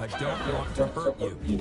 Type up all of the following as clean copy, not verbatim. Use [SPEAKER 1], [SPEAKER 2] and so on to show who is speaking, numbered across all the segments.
[SPEAKER 1] I don't want to hurt you.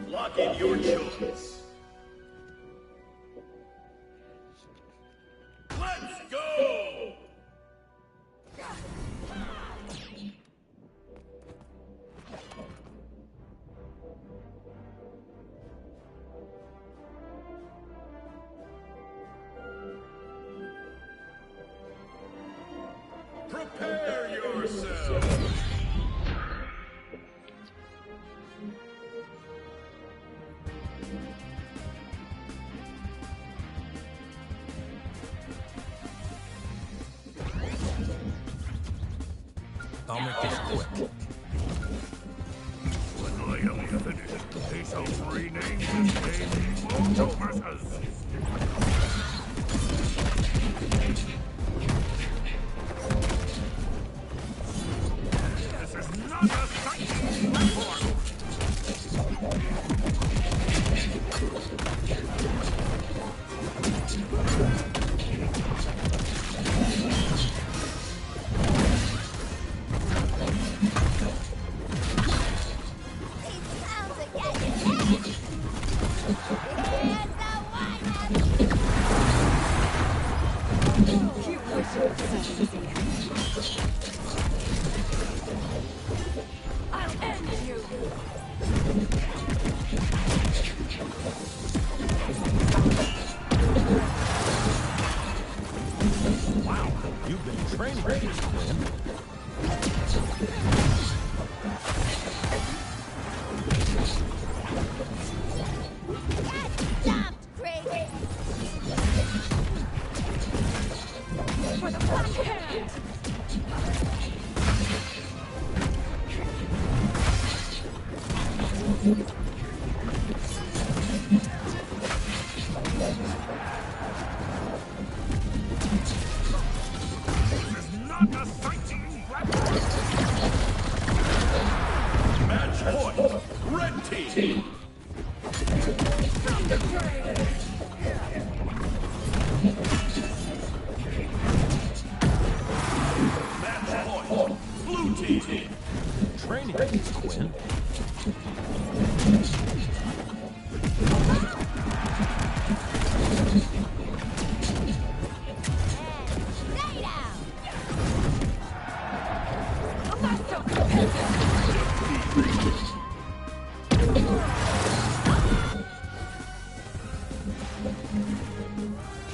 [SPEAKER 2] Lock in your choice. Let's go! Prepare yourself!
[SPEAKER 1] I'll make this quick.
[SPEAKER 3] When I am finished, they shall rename this game Autoversus. This is not a fighting platform!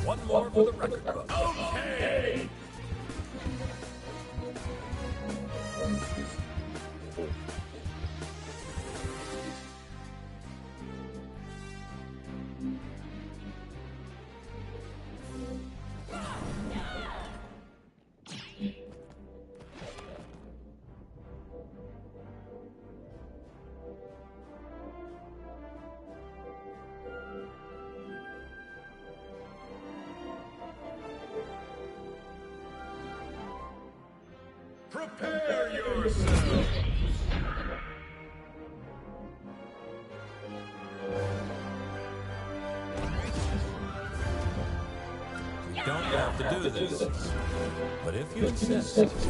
[SPEAKER 1] One more for the record book.
[SPEAKER 2] Okay! Prepare yourselves.
[SPEAKER 1] You don't have to do this, but if you insist.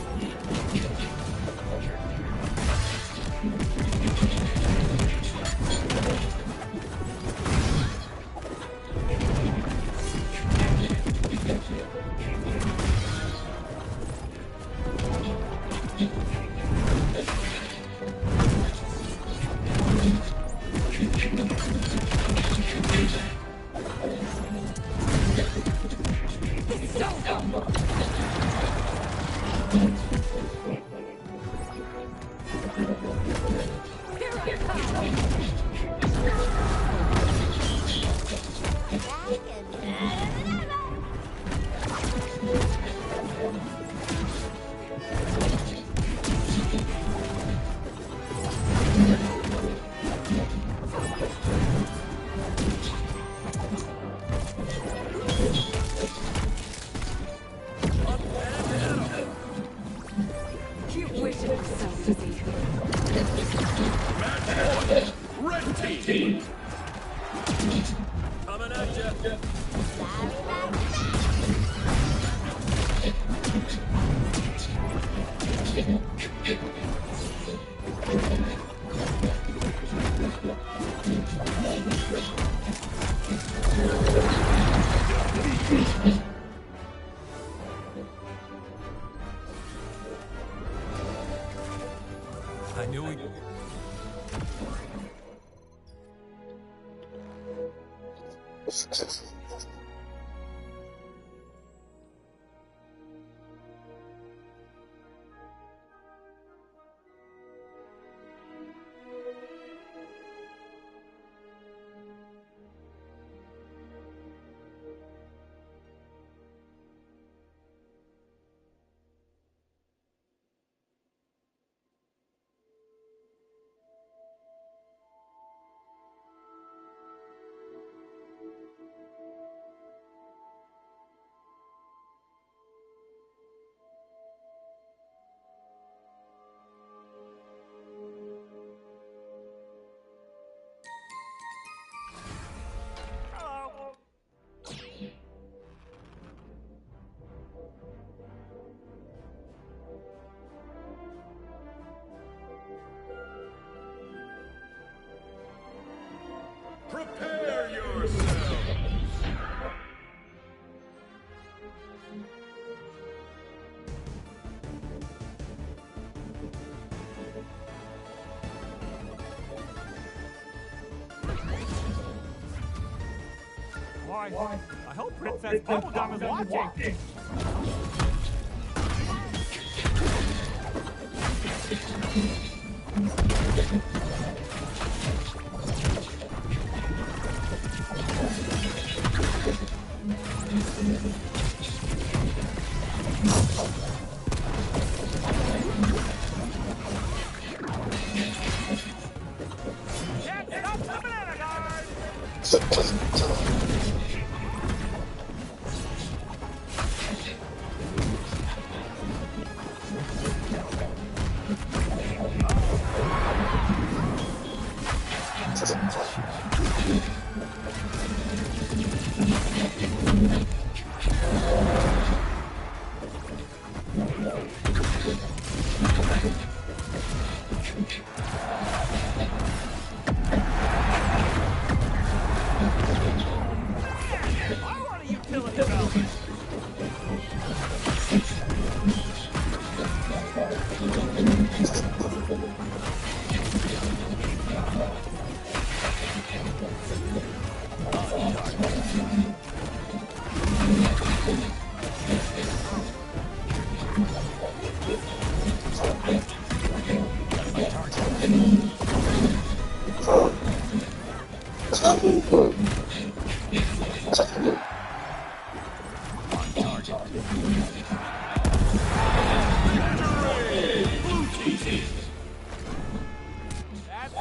[SPEAKER 2] Red team.
[SPEAKER 1] Coming at you. I knew we...
[SPEAKER 2] Prepare yourselves.
[SPEAKER 4] Why, I hope Princess Bubblegum is watching. Can't stop the banana guard! I want a utility belt!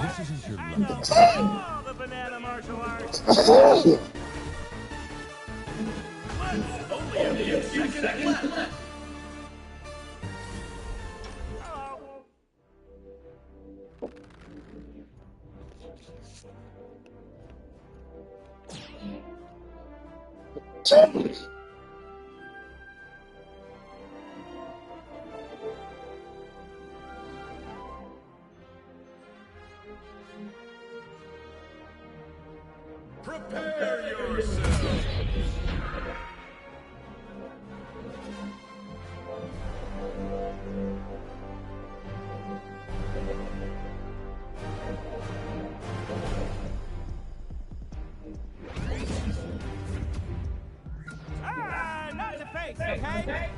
[SPEAKER 1] This isn't your luck.
[SPEAKER 4] Oh, the banana martial arts!
[SPEAKER 2] Let's only a few seconds left. Prepare yourself.
[SPEAKER 4] Ah, not in the face, okay?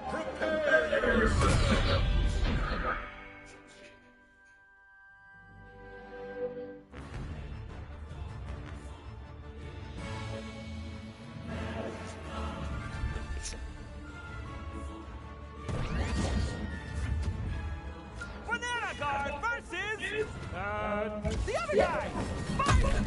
[SPEAKER 2] Prepare yourself.
[SPEAKER 4] Banana Guard versus the other guy. Fight!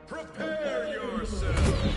[SPEAKER 2] Prepare yourself!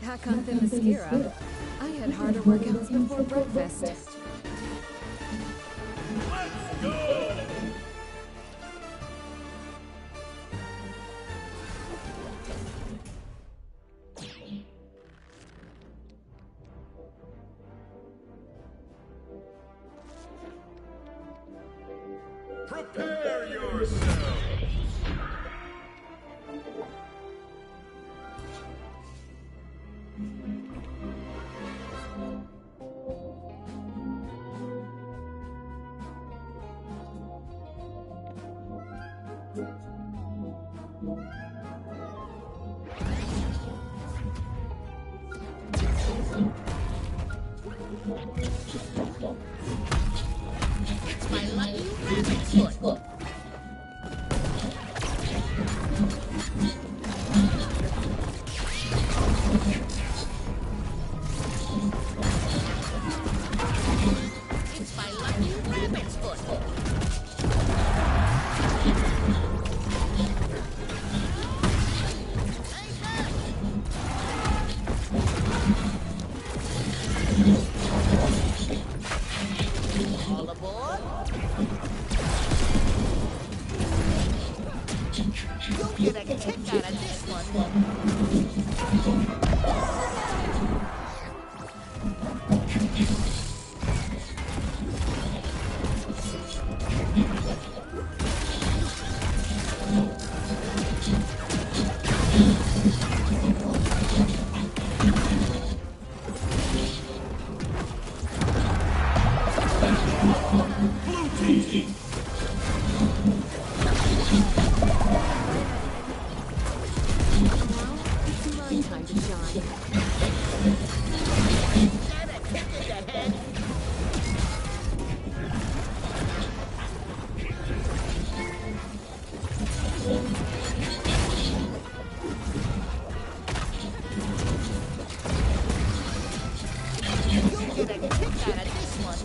[SPEAKER 5] Hack on the mascara. I had harder workouts before breakfast.
[SPEAKER 2] Let's go! Prepare yourself!
[SPEAKER 6] It's my lucky rabbit foot.
[SPEAKER 5] It's my time to shine.
[SPEAKER 6] Got a kick in the head. You'll get a kick out of this one.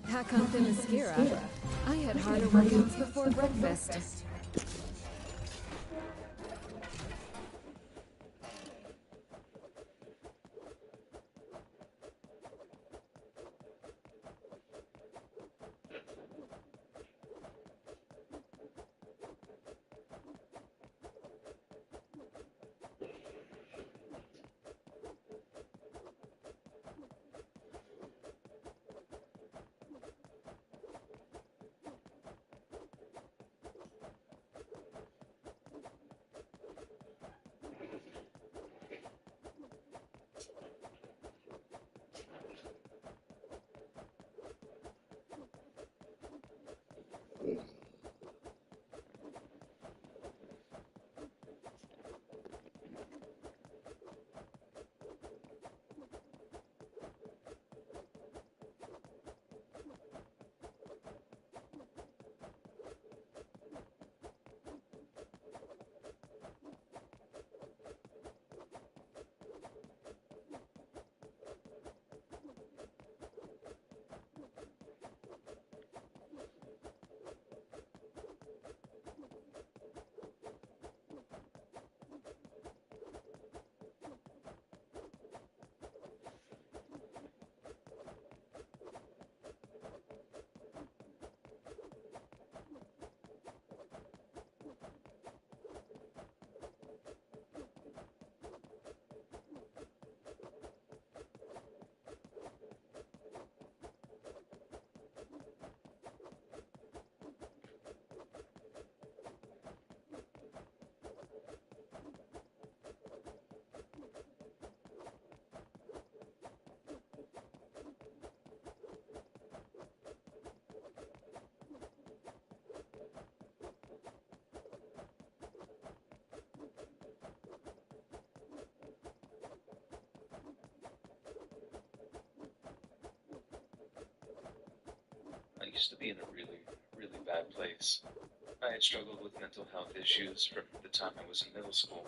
[SPEAKER 5] Pack on the mascara. I had harder workouts before breakfast.
[SPEAKER 7] I used to be in a really, really bad place. I had struggled with mental health issues from the time I was in middle school.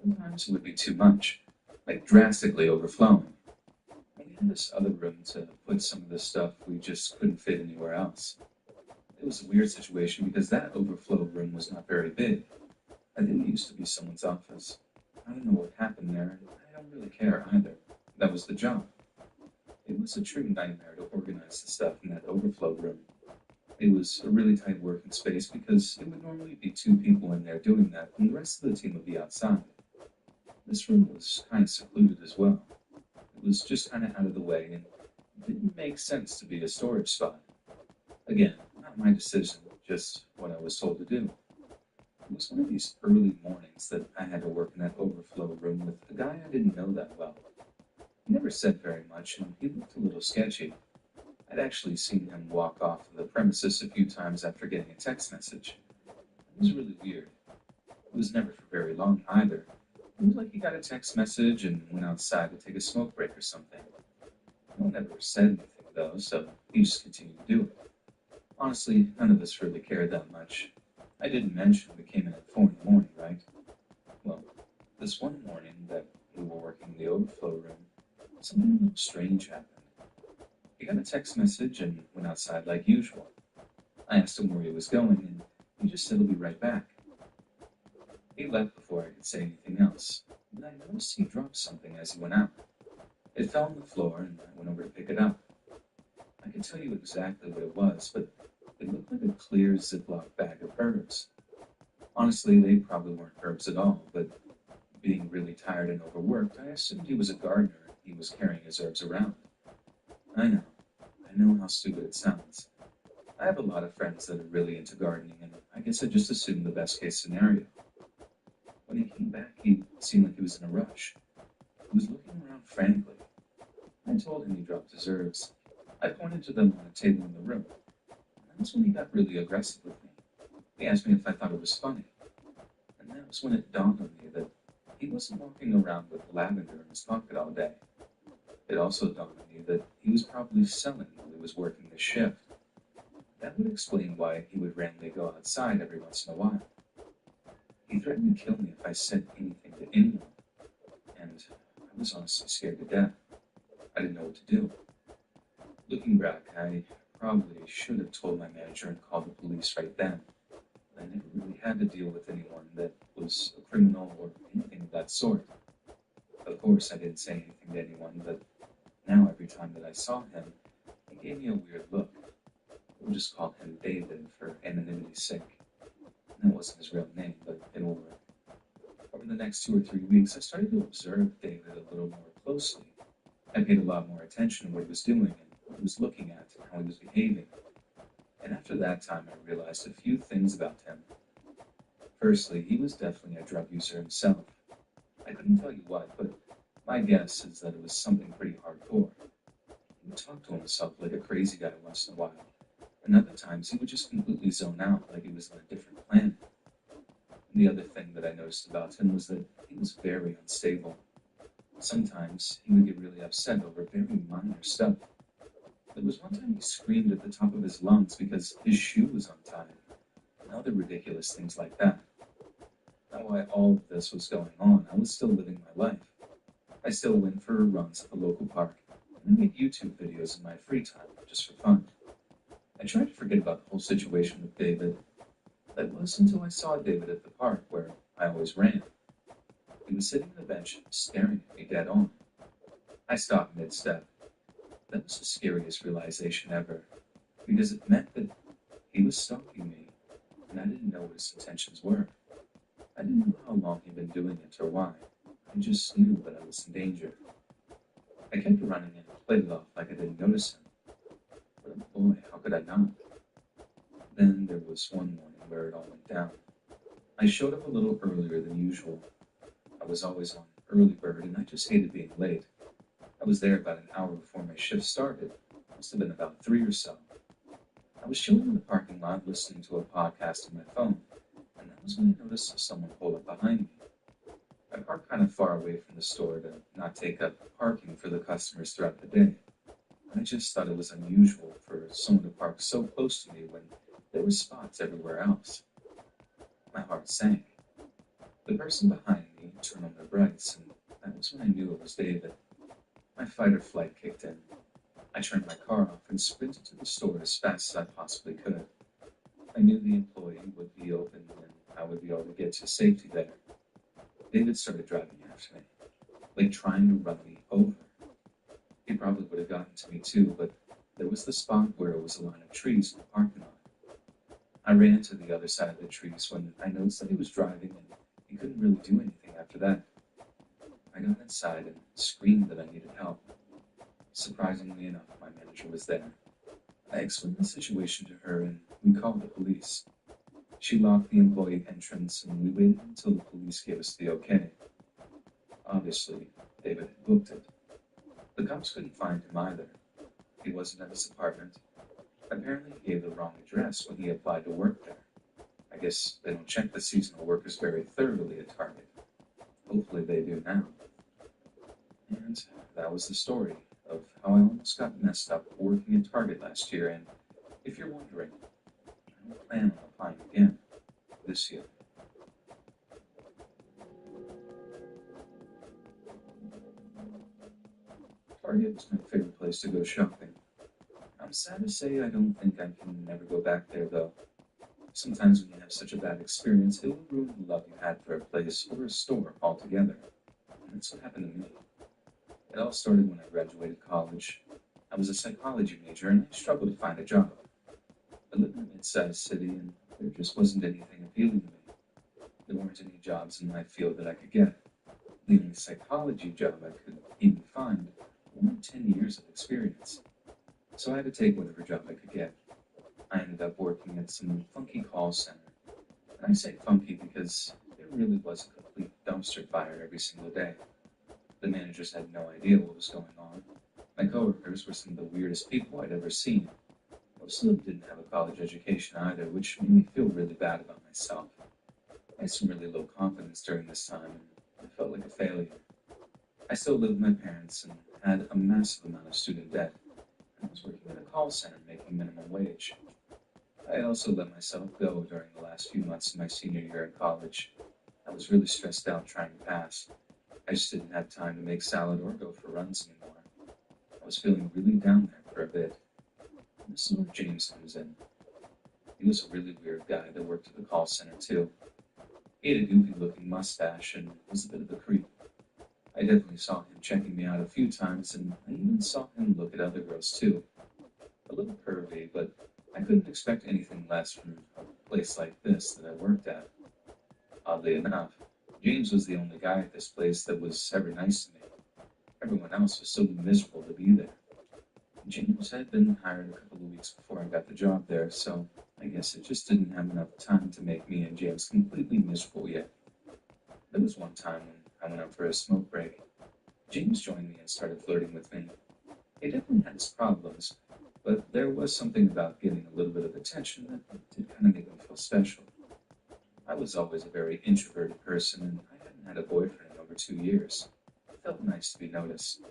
[SPEAKER 8] Sometimes it would be too much, like drastically overflowing. We had this other room to put some of the stuff we just couldn't fit anywhere else. It was a weird situation because that overflow room was not very big. I didn't used to be someone's office. I don't know what happened there, and I don't really care either. That was the job. It was a true nightmare to organize the stuff in that overflow room. It was a really tight working space because it would normally be 2 people in there doing that, and the rest of the team would be outside. This room was kind of secluded as well. It was just kind of out of the way, and it didn't make sense to be a storage spot. Again, not my decision, just what I was told to do. It was one of these early mornings that I had to work in that overflow room with a guy I didn't know that well. He never said very much, and he looked a little sketchy. I'd actually seen him walk off of the premises a few times after getting a text message. It was really weird. It was never for very long either. It was like he got a text message and went outside to take a smoke break or something. No one ever said anything though, so he just continued to do it. Honestly, none of us really cared that much. I didn't mention we came in at 4 in the morning, right? Well, this one morning that we were working in the overflow room, something a little strange happened. He got a text message and went outside like usual. I asked him where he was going, and he just said he'll be right back. He left before I could say anything else, but I noticed he dropped something as he went out. It fell on the floor, and I went over to pick it up. I can tell you exactly what it was, but it looked like a clear Ziploc bag of herbs. Honestly, they probably weren't herbs at all, but being really tired and overworked, I assumed he was a gardener and he was carrying his herbs around. I know how stupid it sounds. I have a lot of friends that are really into gardening, and I guess I just assumed the best case scenario. When he came back, he seemed like he was in a rush. He was looking around frantically. I told him he dropped his herbs. I pointed to them on a table in the room. And that was when he got really aggressive with me. He asked me if I thought it was funny. And that was when it dawned on me that he wasn't walking around with lavender in his pocket all day. It also dawned on me that he was probably selling while he was working the shift. That would explain why he would randomly go outside every once in a while. He threatened to kill me if I said anything to anyone, and I was honestly scared to death. I didn't know what to do. Looking back, I probably should have told my manager and called the police right then. I never really had to deal with anyone that was a criminal or anything of that sort. Of course, I didn't say anything to anyone, but now every time that I saw him, he gave me a weird look. We'll just call him David for anonymity's sake. That wasn't his real name, but it'll work. Over the next 2 or 3 weeks, I started to observe David a little more closely. I paid a lot more attention to what he was doing and what he was looking at and how he was behaving. And after that time, I realized a few things about him. Firstly, he was definitely a drug user himself. I couldn't tell you what, but my guess is that it was something pretty hardcore. He would talk to himself like a crazy guy once in a while. And other times, he would just completely zone out like he was on a different planet. And the other thing that I noticed about him was that he was very unstable. Sometimes he would get really upset over very minor stuff. There was one time he screamed at the top of his lungs because his shoe was untied, and other ridiculous things like that. Now, while all of this was going on, I was still living my life. I still went for runs at the local park, and I made YouTube videos in my free time, just for fun. I tried to forget about the whole situation with David. That was until I saw David at the park, where I always ran. He was sitting on a bench, staring at me dead on. I stopped mid-step. That was the scariest realization ever, because it meant that he was stalking me, and I didn't know what his intentions were. I didn't know how long he'd been doing it or why. I just knew that I was in danger. I kept running and played it off like I didn't notice him. But oh boy, how could I not? Then there was one morning where it all went down. I showed up a little earlier than usual. I was always on early bird, and I just hated being late. I was there about an hour before my shift started. Must have been about 3 or so. I was chilling in the parking lot listening to a podcast on my phone, and that was when I noticed someone pull up behind me. I parked kind of far away from the store to not take up parking for the customers throughout the day. I just thought it was unusual for someone to park so close to me when there were spots everywhere else. My heart sank. The person behind me turned on their brights, and that was when I knew it was David. My fight or flight kicked in. I turned my car off and sprinted to the store as fast as I possibly could. I knew the employee would be open and I would be able to get to safety there. David started driving after me, like trying to run me over. He probably would have gotten to me too, but there was the spot where it was a line of trees in the parking lot. I ran to the other side of the trees when I noticed that he was driving and he couldn't really do anything after that. I got inside and screamed that I needed help. Surprisingly enough, my manager was there. I explained the situation to her and we called the police. She locked the employee entrance and we waited until the police gave us the okay. Obviously, David had booked it. The cops couldn't find him either. He wasn't at his apartment. Apparently, he gave the wrong address when he applied to work there. I guess they don't check the seasonal workers very thoroughly at Target. Hopefully they do now. And that was the story of how I almost got messed up working at Target last year, and if you're wondering, I don't plan on applying again this year. Target was my favorite place to go shopping. I'm sad to say I don't think I can never go back there, though. Sometimes when you have such a bad experience, it will ruin the love you had for a place or a store altogether. And that's what happened to me. It all started when I graduated college. I was a psychology major and I struggled to find a job. I lived in a mid-sized city and there just wasn't anything appealing to me. There weren't any jobs in my field that I could get. The only psychology job I could even find wanted 10 years of experience. So I had to take whatever job I could get. I ended up working at some funky call center. And I say funky because it really was a complete dumpster fire every single day. The managers had no idea what was going on. My coworkers were some of the weirdest people I'd ever seen. Most of them didn't have a college education either, which made me feel really bad about myself. I had some really low confidence during this time, and I felt like a failure. I still lived with my parents and had a massive amount of student debt. I was working at a call center making minimum wage. I also let myself go during the last few months of my senior year in college. I was really stressed out trying to pass. I just didn't have time to make salad or go for runs anymore. I was feeling really down there for a bit. And this is where James comes in. He was a really weird guy that worked at the call center too. He had a goofy-looking mustache and was a bit of a creep. I definitely saw him checking me out a few times, and I even saw him look at other girls too. A little pervy, but I couldn't expect anything less from a place like this that I worked at. Oddly enough, James was the only guy at this place that was ever nice to me. Everyone else was so miserable to be there. James had been hired a couple of weeks before I got the job there, so I guess it just didn't have enough time to make me and James completely miserable yet. There was one time when I went out for a smoke break. James joined me and started flirting with me. He definitely had his problems, but there was something about getting a little bit of attention that did kind of make me feel special. I was always a very introverted person, and I hadn't had a boyfriend in over 2 years. It felt nice to be noticed.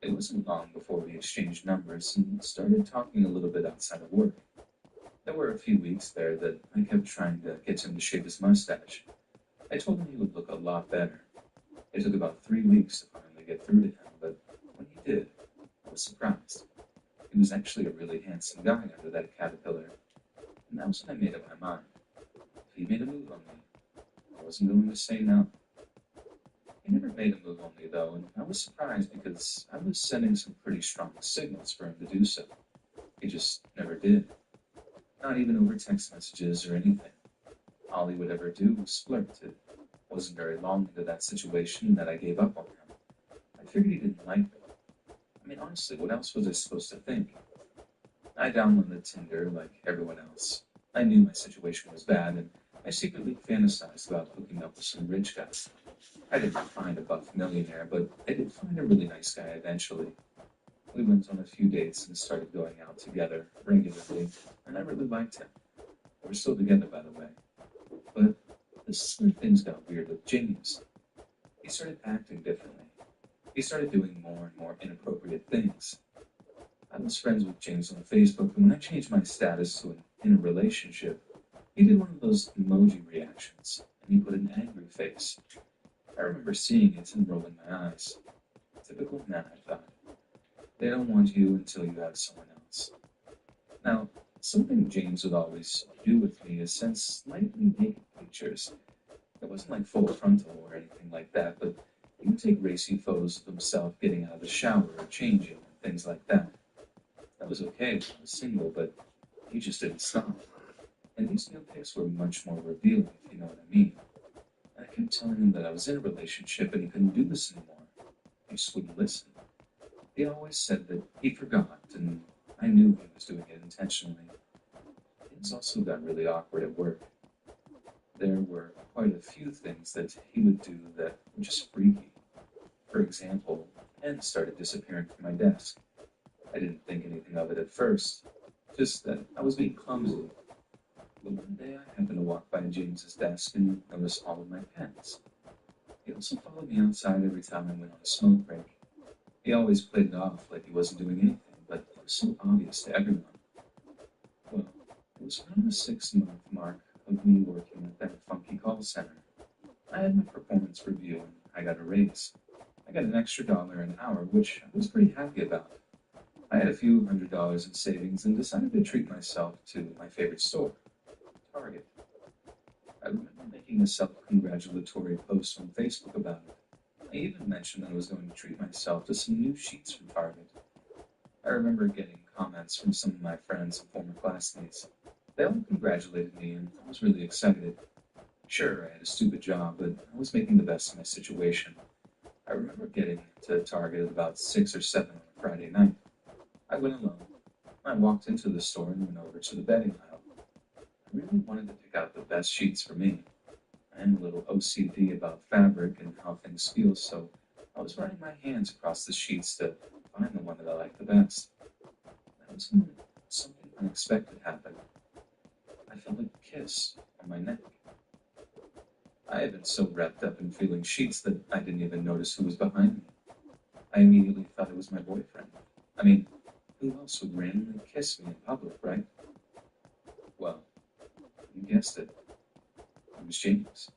[SPEAKER 8] It wasn't long before we exchanged numbers and started talking a little bit outside of work. There were a few weeks there that I kept trying to get him to shave his mustache. I told him he would look a lot better. It took about 3 weeks to finally get through to him, but when he did, I was surprised. He was actually a really handsome guy under that caterpillar, and that was when I made up my mind. If he made a move on me, I wasn't going to say no. He never made a move on me, though, and I was surprised because I was sending some pretty strong signals for him to do so. He just never did. Not even over text messages or anything. All he would ever do was flirt. It wasn't very long into that situation that I gave up on him. I figured he didn't like me. I mean, honestly, what else was I supposed to think? I downloaded Tinder like everyone else. I knew my situation was bad, and I secretly fantasized about hooking up with some rich guy. I didn't find a buff millionaire, but I did find a really nice guy eventually. We went on a few dates and started going out together regularly, and I really liked him. We're still together, by the way. But this is where things got weird with James. He started acting differently. He started doing more and more inappropriate things. I was friends with James on Facebook, and when I changed my status to an in a relationship, he did one of those emoji reactions, and he put an angry face. I remember seeing it and rolling my eyes. Typical man, I thought. They don't want you until you have someone else. Now, something James would always do with me is send slightly naked pictures. It wasn't like full frontal or anything like that, but he would take racy photos of himself getting out of the shower or changing and things like that. That was okay when I was single, but he just didn't stop. And these new pics were much more revealing, if you know what I mean. And I kept telling him that I was in a relationship and he couldn't do this anymore. He just wouldn't listen. He always said that he forgot, and I knew he was doing it intentionally. Things also got really awkward at work. There were quite a few things that he would do that were just freaky. For example, pens started disappearing from my desk. I didn't think anything of it at first, just that I was being clumsy. But one day I happened to walk by James's desk and noticed all of my pens. He also followed me outside every time I went on a smoke break. He always played it off like he wasn't doing anything, but it was so obvious to everyone. Well, it was around the 6-month mark of me working at that funky call center. I had my performance review and I got a raise. I got an extra $1 an hour, which I was pretty happy about. I had a few $100s in savings and decided to treat myself to my favorite store, Target. I remember making a self-congratulatory post on Facebook about it. I even mentioned that I was going to treat myself to some new sheets from Target. I remember getting comments from some of my friends and former classmates. They all congratulated me, and I was really excited. Sure, I had a stupid job, but I was making the best of my situation. I remember getting to Target at about 6 or 7 on a Friday night. I went alone. I walked into the store and went over to the bedding aisle. I really wanted to pick out the best sheets for me. I am a little OCD about fabric and how things feel, so I was running my hands across the sheets to find the one that I liked the best. That was when something unexpected happened. I felt a kiss on my neck. I had been so wrapped up in feeling sheets that I didn't even notice who was behind me. I immediately thought it was my boyfriend. I mean, who else would randomly kiss me in public, right? Well, you guessed it. It was James.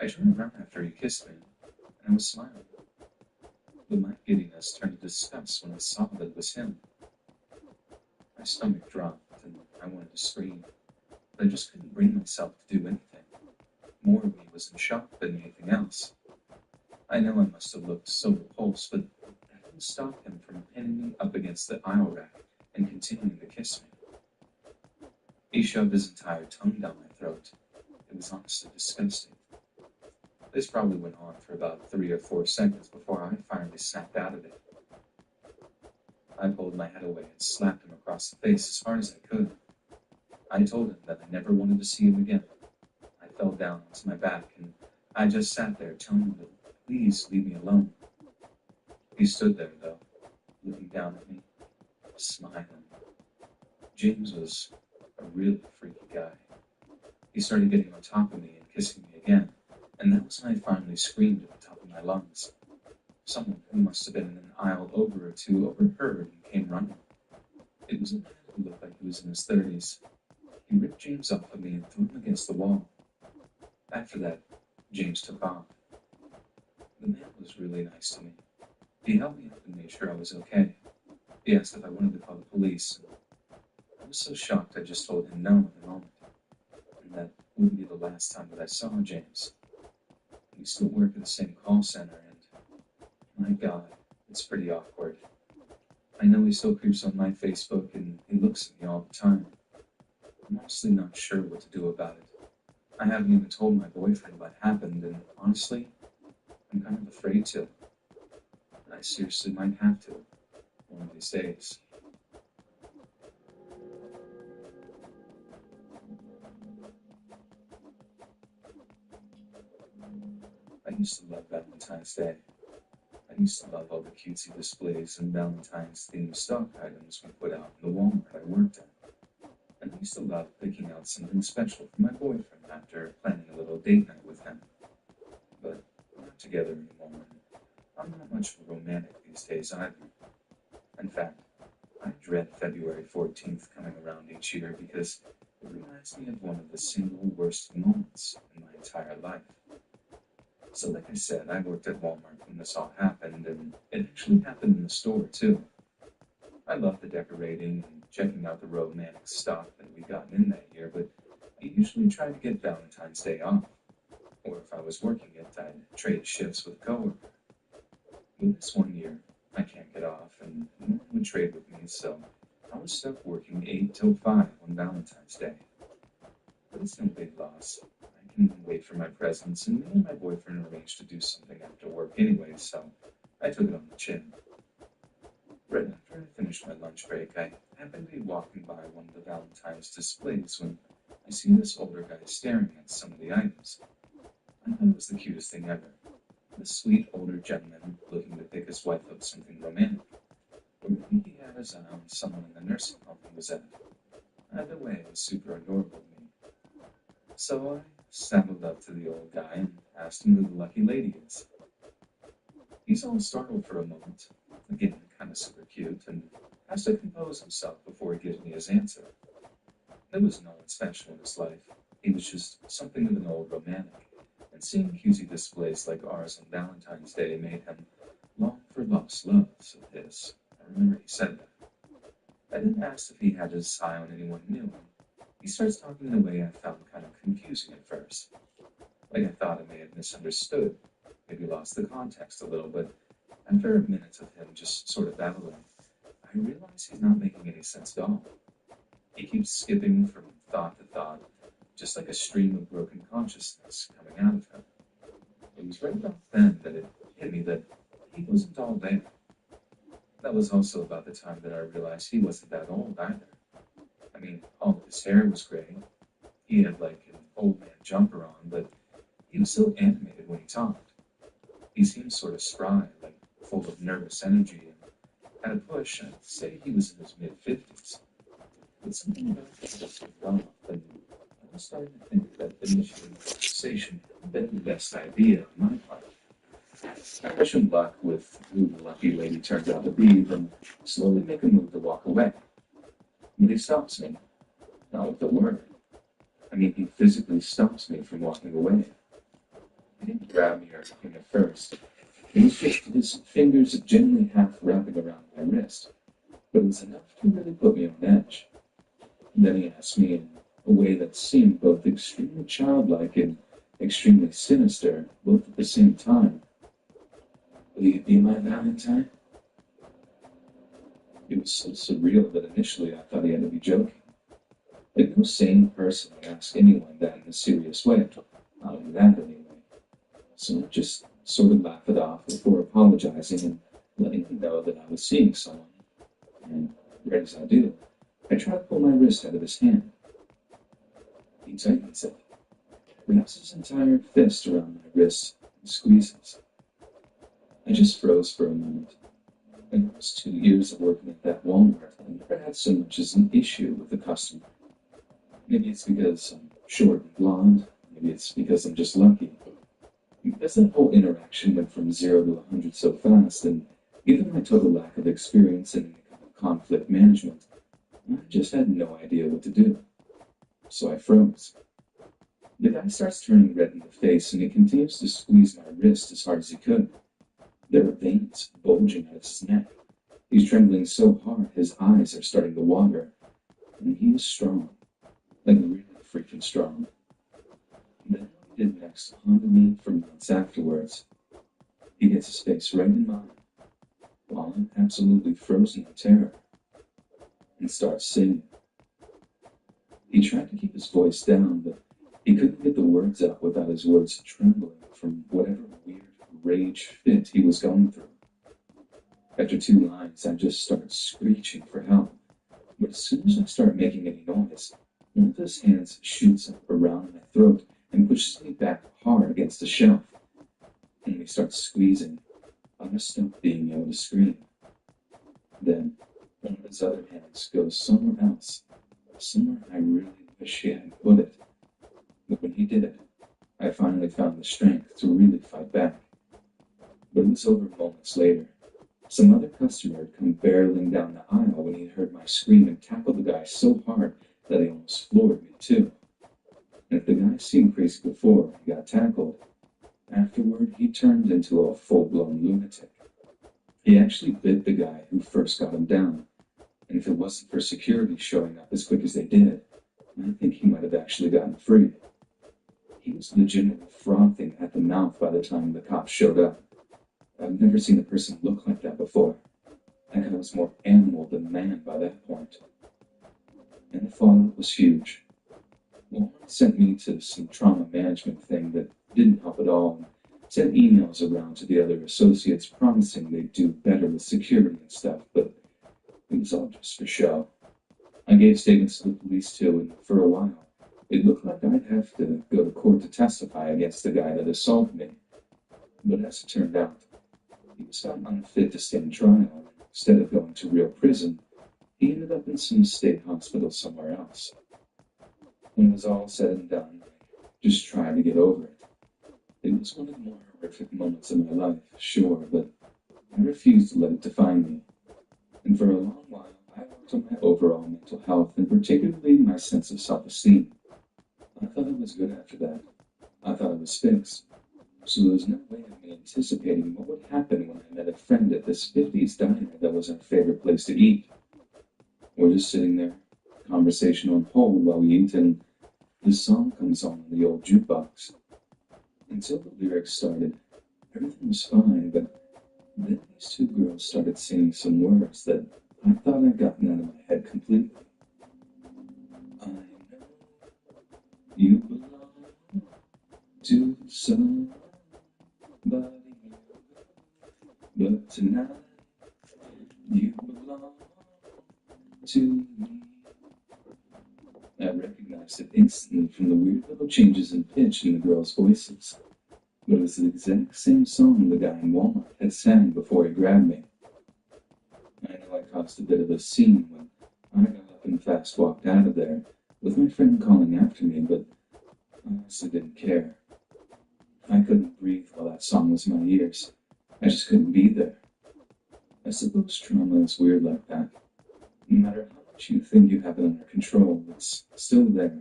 [SPEAKER 8] I turned around after he kissed me, and I was smiling. But my giddiness turned to disgust when I saw that it was him. My stomach dropped, and I wanted to scream, but I just couldn't bring myself to do anything. More of me was in shock than anything else. I know I must have looked so repulsed, but that didn't stop him from pinning me up against the aisle rack and continuing to kiss me. He shoved his entire tongue down my throat. It was honestly disgusting. This probably went on for about 3 or 4 seconds before I finally snapped out of it. I pulled my head away and slapped him across the face as hard as I could. I told him that I never wanted to see him again. I fell down onto my back and I just sat there telling him to please leave me alone. He stood there though, looking down at me, smiling. James was a really freaky guy. He started getting on top of me and kissing me again, and that was when I finally screamed at the top of my lungs. Someone who must have been in an aisle over or two overheard and came running. It was a man who looked like he was in his 30s. He ripped James off of me and threw him against the wall. After that, James took off. The man was really nice to me. He helped me up and made sure I was okay. He asked if I wanted to call the police, and I was so shocked I just told him no in the moment. And that wouldn't be the last time that I saw James. We still work at the same call center, and my God, it's pretty awkward. I know he still creeps on my Facebook, and he looks at me all the time. I'm honestly not sure what to do about it. I haven't even told my boyfriend what happened, and honestly, I'm kind of afraid to. I seriously might have to, one of these days. I used to love Valentine's Day. I used to love all the cutesy displays and Valentine's-themed stock items we put out in the Walmart I worked at. And I used to love picking out something special for my boyfriend after planning a little date night with him. But we're not together anymore, and I'm not much of a romantic these days either. In fact, I dread February 14th coming around each year because it reminds me of one of the single worst moments in my entire life. So like I said, I worked at Walmart when this all happened, and it actually happened in the store too. I love the decorating and checking out the romantic stuff that we got in that year, but I usually try to get Valentine's Day off. Or if I was working it, I'd trade shifts with a coworker. But this one year, I can't get off, and no one would trade with me, so I was stuck working 8 till 5 on Valentine's Day. But it's no big loss. I can wait for my presents, and me and my boyfriend arranged to do something after work anyway, so I took it on the chin. Right after I finished my lunch break, I happened to be walking by one of the Valentine's displays when I see this older guy staring at some of the items. I thought it was the cutest thing ever. This sweet older gentleman looking to pick his wife up something romantic. Or maybe he had his eye on someone in the nursing home he was at. Either way, it was super adorable to me. So I sidled up to the old guy and asked him who the lucky lady is. He's all startled for a moment, again, kind of super cute, and has to compose himself before he gives me his answer. There was no one special in his life. He was just something of an old romantic, and seeing cutesy displays like ours on Valentine's Day made him long for lost loves of his. I remember he said that. I then asked if he had his eye on anyone new. He starts talking in a way I found kind of confusing at first. Like I thought I may have misunderstood, maybe lost the context a little, but after a minute of him just sort of babbling, I realize he's not making any sense at all. He keeps skipping from thought to thought, just like a stream of broken consciousness coming out of him. It was right about then that it hit me that he wasn't all there. That was also about the time that I realized he wasn't that old either. I mean, all of his hair was gray. He had like an old man jumper on, but he was still animated when he talked. He seemed sort of spry, like full of nervous energy, and At a push, I'd say he was in his mid-50s. But something about this was off, and I was starting to think that initiating a conversation had been the best idea on my part. I wish him luck with who the lucky lady turned out to be, then slowly make a move to walk away. But he stops me, not with a word. I mean, he physically stops me from walking away. He didn't grab me or anything at first. It was just his fingers gently half wrapping around my wrist, but it was enough to really put me on edge. And then he asked me in a way that seemed both extremely childlike and extremely sinister, both at the same time. Will you be my Valentine? It was so surreal that initially I thought he had to be joking. Like no sane person would ask anyone that in a serious way. Not only that, anyway. So I just sort of laughed it off before apologizing and letting him know that I was seeing someone. And right as I do, I try to pull my wrist out of his hand. He tightens it, wraps his entire fist around my wrist, and squeezes. I just froze for a moment. In almost 2 years of working at that Walmart, I never had so much as an issue with a customer. Maybe it's because I'm short and blonde. Maybe it's because I'm just lucky. Because that whole interaction went from 0 to 100 so fast, and given my total lack of experience in conflict management, I just had no idea what to do. So I froze. The guy starts turning red in the face, and he continues to squeeze my wrist as hard as he could. There are veins bulging out of his neck. He's trembling so hard, his eyes are starting to water. And he is strong. Like really freaking strong. Then what he did next haunted me for months afterwards. He gets his face right in mine, while I'm absolutely frozen in terror, and starts singing. He tried to keep his voice down, but he couldn't get the words out without his words trembling from whatever weird rage fit he was going through. After 2 lines, I just start screeching for help, but as soon as I start making any noise, one of his hands shoots up around my throat and pushes me back hard against the shelf. And when he starts squeezing, I just stop being able to scream. Then, one of his other hands goes somewhere else, somewhere I really wish he hadn't put it. But when he did it, I finally found the strength to really fight back. But it was over moments later. Some other customer had come barreling down the aisle when he heard my scream and tackled the guy so hard that he almost floored me too. And if the guy seemed crazy before he got tackled, afterward he turned into a full-blown lunatic. He actually bit the guy who first got him down, and if it wasn't for security showing up as quick as they did, I think he might have actually gotten free. He was legitimately frothing at the mouth by the time the cops showed up. I've never seen a person look like that before. That guy was more animal than man by that point. And the fallout was huge. Walmart sent me to some trauma management thing that didn't help at all, and sent emails around to the other associates promising they'd do better with security and stuff, but it was all just for show. I gave statements to the police too, and for a while, it looked like I'd have to go to court to testify against the guy that assaulted me. But as it turned out, he was found unfit to stand trial. Instead of going to real prison, he ended up in some state hospital somewhere else. When it was all said and done, I just tried to get over it. It was one of the more horrific moments of my life, sure, but I refused to let it define me. And for a long while, I worked on my overall mental health, and particularly my sense of self-esteem. I thought I was good after that. I thought I was fixed. So there was no way of me anticipating what would happen when I met a friend at this 50s diner that was our favorite place to eat. We're just sitting there, conversation on hold while we eat, and this song comes on the old jukebox. Until the lyrics started, everything was fine, but then these 2 girls started singing some words that I thought I'd gotten out of my head completely. I know you belong to somebody, but tonight you belong to me. I recognized it instantly from the weird little changes in pitch in the girls' voices. But it was the exact same song the guy in Walmart had sang before he grabbed me. I know I caused a bit of a scene when I got up and fast walked out of there, with my friend calling after me, but I honestly didn't care. I couldn't breathe while that song was in my ears. I just couldn't be there. I suppose trauma is weird like that. No matter how much you think you have it under control, it's still there,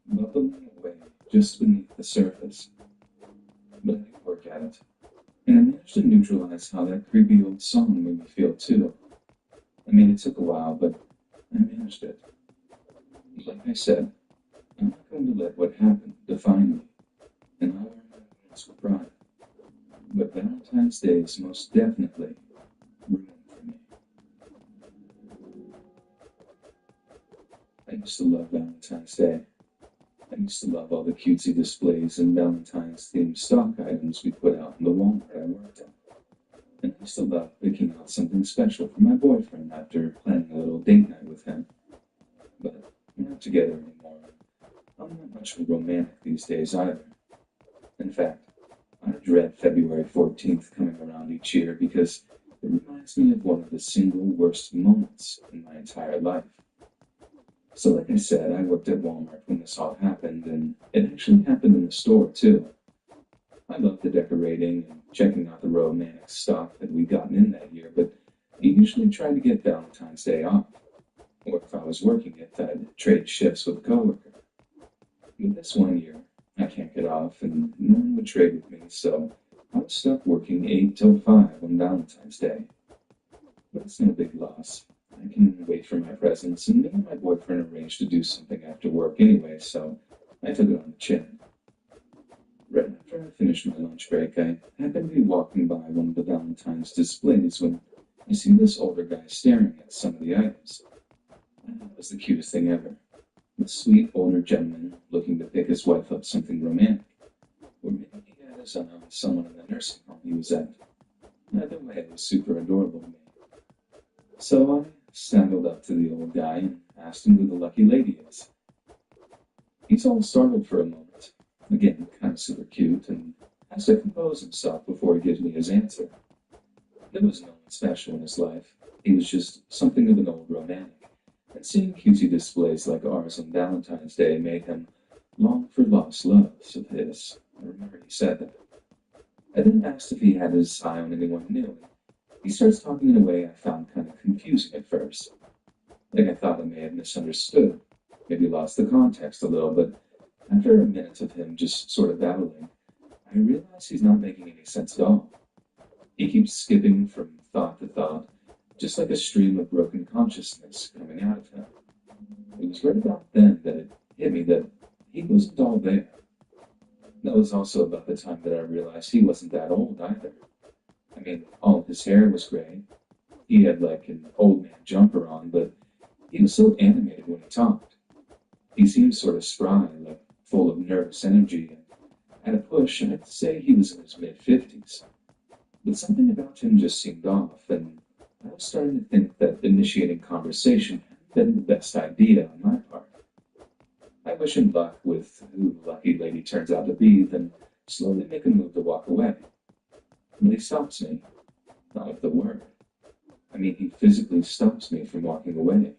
[SPEAKER 8] bubbling away just beneath the surface. But I didn't work at it, and I managed to neutralize how that creepy old song made me feel too. I mean, it took a while, but I managed it. Like I said, I'm not going to let what happened define me, and I'll learn my wounds with pride. But Valentine's Day is most definitely ruined for me. I used to love Valentine's Day. I used to love all the cutesy displays and Valentine's-themed stock items we put out in the Walmart I worked at. And I used to love picking out something special for my boyfriend after planning a little date night with him. But we're not together anymore. I'm not much of a romantic these days either. In fact, I dread February 14th coming around each year because it reminds me of one of the single worst moments in my entire life. So like I said, I worked at Walmart when this all happened, and it actually happened in the store too. I loved the decorating and checking out the romantic stock that we'd gotten in that year, but I usually tried to get Valentine's Day off. Or if I was working it, I'd trade shifts with a coworker. But this one year, I can't get off, and no one would trade with me, so I was stuck working 8 till 5 on Valentine's Day. But it's no big loss. I can wait for my presents, and me and my boyfriend arranged to do something after work anyway, so I took it on the chin. Right after I finished my lunch break, I happened to be walking by one of the Valentine's displays when I see this older guy staring at some of the items. I thought it was the cutest thing ever. The sweet older gentleman looking to pick his wife up something romantic. Or maybe he had his eye on someone in the nursing home he was at. Either way, it was super adorable to me. So I snuggled up to the old guy and asked him who the lucky lady is. He's all startled for a moment. Again, kind of super cute, and has to compose himself before he gives me his answer. There was no one special in his life. He was just something of an old romantic. And seeing cutesy displays like ours on Valentine's Day made him long for lost loves of his. I remember he said that. I then asked if he had his eye on anyone new. He starts talking in a way I found kind of confusing at first. Like I thought I may have misunderstood, maybe lost the context a little, but after a minute of him just sort of babbling, I realize he's not making any sense at all. He keeps skipping from thought to thought, just like a stream of broken consciousness coming out of him. It was right about then that it hit me that he wasn't all there. That was also about the time that I realized he wasn't that old either. I mean, all of his hair was gray. He had like an old man jumper on, but he was so animated when he talked. He seemed sort of spry, like full of nervous energy, and at a push, I'd say he was in his mid-50s. But something about him just seemed off, and I was starting to think that initiating conversation hadn't been the best idea on my part. I wish him luck with who the lucky lady turns out to be, then slowly make a move to walk away. But he stops me, not with a word. I mean, he physically stops me from walking away.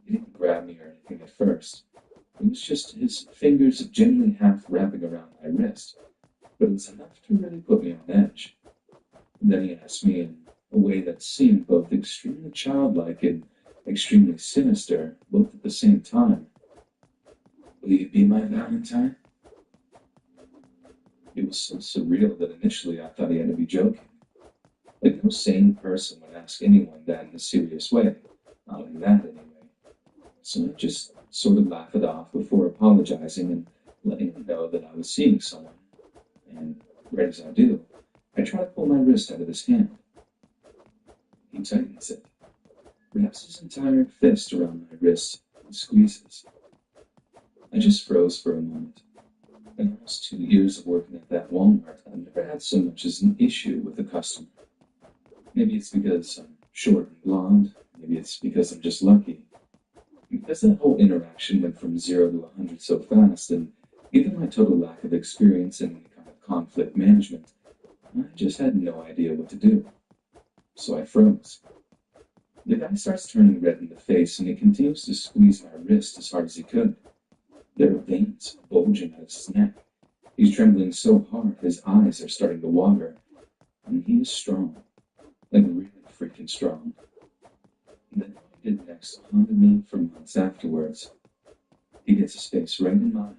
[SPEAKER 8] He didn't grab me or anything at first. It was just his fingers gently half wrapping around my wrist, but it was enough to really put me on edge. And then he asked me in a way that seemed both extremely childlike and extremely sinister, both at the same time. Will you be my Valentine? It was so surreal that initially I thought he had to be joking. Like no sane person would ask anyone that in a serious way. Not like that anyway. So I just sort of laughed it off before apologizing and letting him know that I was seeing someone. And right as I do, I try to pull my wrist out of his hand. He tightens it, wraps his entire fist around my wrist, and squeezes. I just froze for a moment. In almost 2 years of working at that Walmart, I've never had so much as an issue with a customer. Maybe it's because I'm short and blonde. Maybe it's because I'm just lucky. Because that whole interaction went from 0 to 100 so fast, and given my total lack of experience in any kind of conflict management, I just had no idea what to do. So I froze. The guy starts turning red in the face, and he continues to squeeze my wrist as hard as he could. There are veins bulging out of his neck. He's trembling so hard his eyes are starting to water. And he is strong. Like really freaking strong. And then what he did next haunted me for months afterwards. He gets his face right in mine,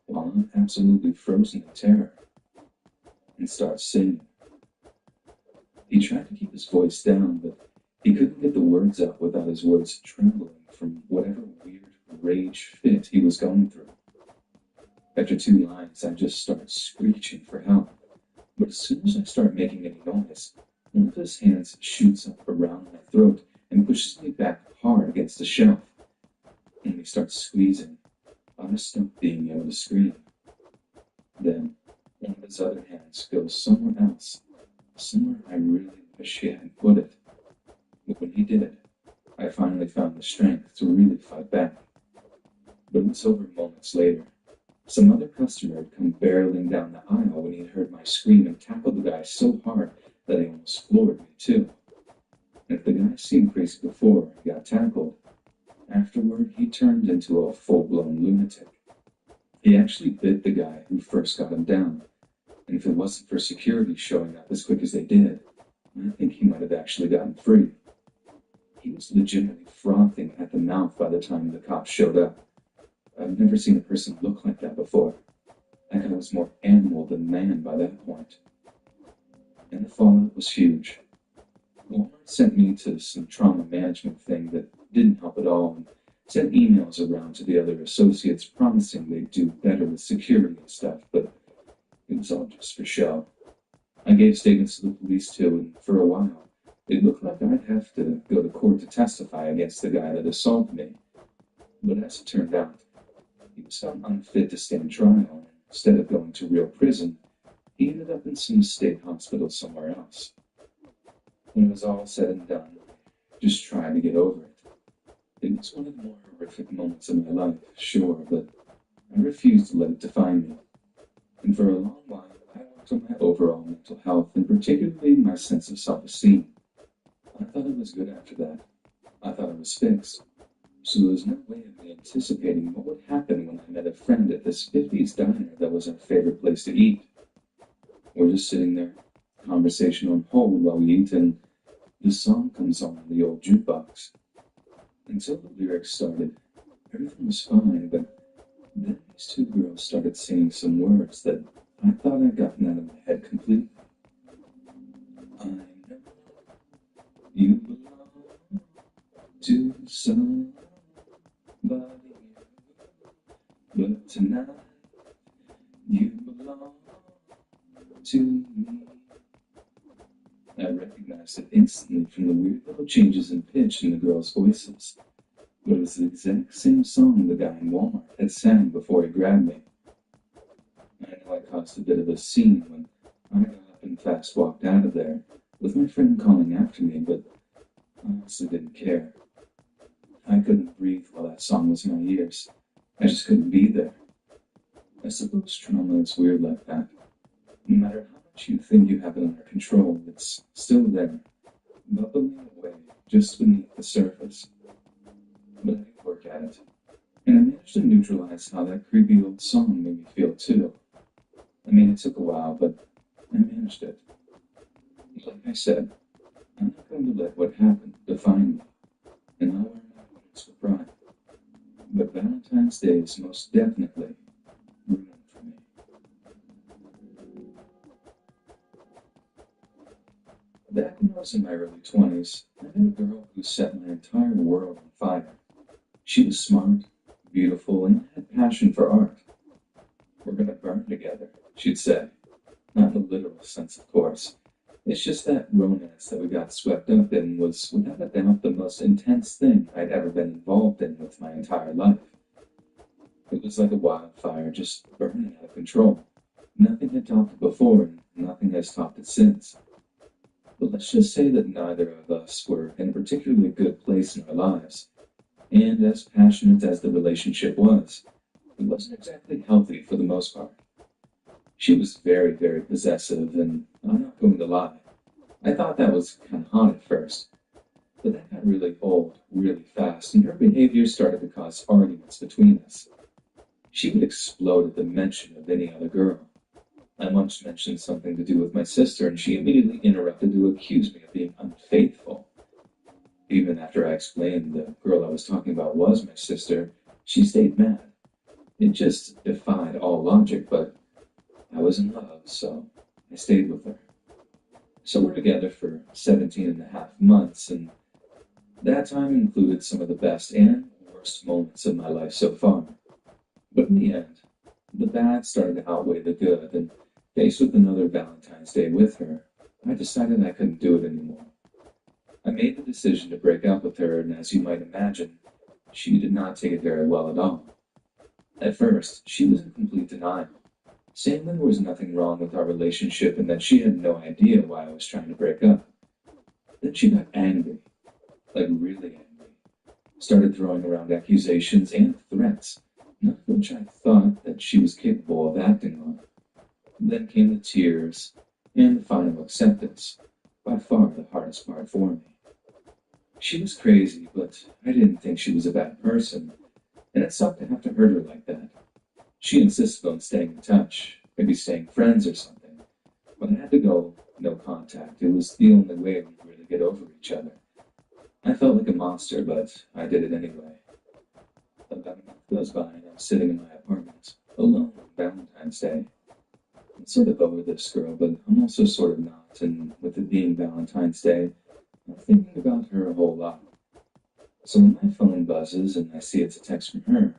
[SPEAKER 8] while I'm absolutely frozen in terror, and starts singing. He tried to keep his voice down, but he couldn't get the words out without his words trembling from whatever weird rage fit he was going through. After 2 lines, I just start screeching for help, but as soon as I start making any noise, one of his hands shoots up around my throat and pushes me back hard against the shelf, and he starts squeezing. I stop being able to scream. Then, one of his other hands goes somewhere else, somewhere I really wish he hadn't put it. But when he did it, I finally found the strength to really fight back. But it was over moments later. Some other customer had come barreling down the aisle when he had heard my scream and tackled the guy so hard that he almost floored me too. And if the guy seemed crazy before he got tackled, afterward he turned into a full-blown lunatic. He actually bit the guy who first got him down, and if it wasn't for security showing up as quick as they did, I think he might have actually gotten free. He was legitimately frothing at the mouth by the time the cops showed up. I've never seen a person look like that before. That guy was more animal than man by that point. And the fallout was huge. Walmart sent me to some trauma management thing that didn't help at all, and sent emails around to the other associates promising they'd do better with security and stuff, but it was all just for show. I gave statements to the police too, and for a while, it looked like I'd have to go to court to testify against the guy that assaulted me. But as it turned out, he was found unfit to stand trial, and instead of going to real prison, he ended up in some state hospital somewhere else. When it was all said and done, just trying to get over it. It was one of the more horrific moments of my life, sure, but I refused to let it define me. And for a long while, I worked on my overall mental health, and particularly my sense of self-esteem. I thought it was good after that. I thought it was fixed. So there was no way of me anticipating what would happen when I met a friend at this 50s diner that was our favorite place to eat. We're just sitting there, conversation on hold while we eat, and the song comes on the old jukebox. Until the lyrics started, everything was fine, but then these 2 girls started singing some words that I thought I'd gotten out of my head completely. I know you belong to somebody, but tonight you belong to me. I recognized it instantly from the weird little changes in pitch in the girls' voices. But it was the exact same song the guy in Walmart had sang before he grabbed me. I know I caused a bit of a scene when I got up and fast walked out of there, with my friend calling after me, but I honestly didn't care. I couldn't breathe while that song was in my ears. I just couldn't be there. I suppose trauma is weird like that. No matter how much you think you have it under control, it's still there, bubbling away just beneath the surface. But I did work at it, and I managed to neutralize how that creepy old song made me feel too. I mean, it took a while, but I managed it. Like I said, I'm not going to let what happened define me, and I'll wear my wounds with pride. But Valentine's Day is most definitely ruined for me. Back when I was in my early 20s, I met a girl who set my entire world on fire. She was smart, beautiful, and had passion for art. We're gonna burn together, she'd say. Not in a literal sense, of course. It's just that romance that we got swept up in was, without a doubt, the most intense thing I'd ever been involved in with my entire life. It was like a wildfire, just burning out of control. Nothing had topped it before, and nothing has topped it since. But let's just say that neither of us were in a particularly good place in our lives. And as passionate as the relationship was, it wasn't exactly healthy for the most part. She was very, very possessive, and I'm not going to lie, I thought that was kind of hot at first. But that got really old really fast, and her behavior started to cause arguments between us. She would explode at the mention of any other girl. I once mentioned something to do with my sister, and she immediately interrupted to accuse me of being unfaithful. Even after I explained the girl I was talking about was my sister, she stayed mad. It just defied all logic, but I was in love, so I stayed with her. So we're together for 17 and a half months, and that time included some of the best and worst moments of my life so far. But in the end, the bad started to outweigh the good, and faced with another Valentine's Day with her, I decided I couldn't do it anymore. I made the decision to break up with her, and as you might imagine, she did not take it very well at all. At first, she was in complete denial, saying that there was nothing wrong with our relationship and that she had no idea why I was trying to break up. Then she got angry, like really angry, started throwing around accusations and threats, none of which I thought that she was capable of acting on. Then came the tears and the final acceptance, by far the hardest part for me. She was crazy, but I didn't think she was a bad person, and it sucked to have to hurt her like that. She insisted on staying in touch, maybe staying friends or something, but I had to go no contact. It was the only way we could really get over each other. I felt like a monster, but I did it anyway. About a month goes by, and I'm sitting in my apartment, alone on Valentine's Day. I'm sort of over this girl, but I'm also sort of not, and with it being Valentine's Day, I'm thinking about her a whole lot. So when my phone buzzes and I see it's a text from her,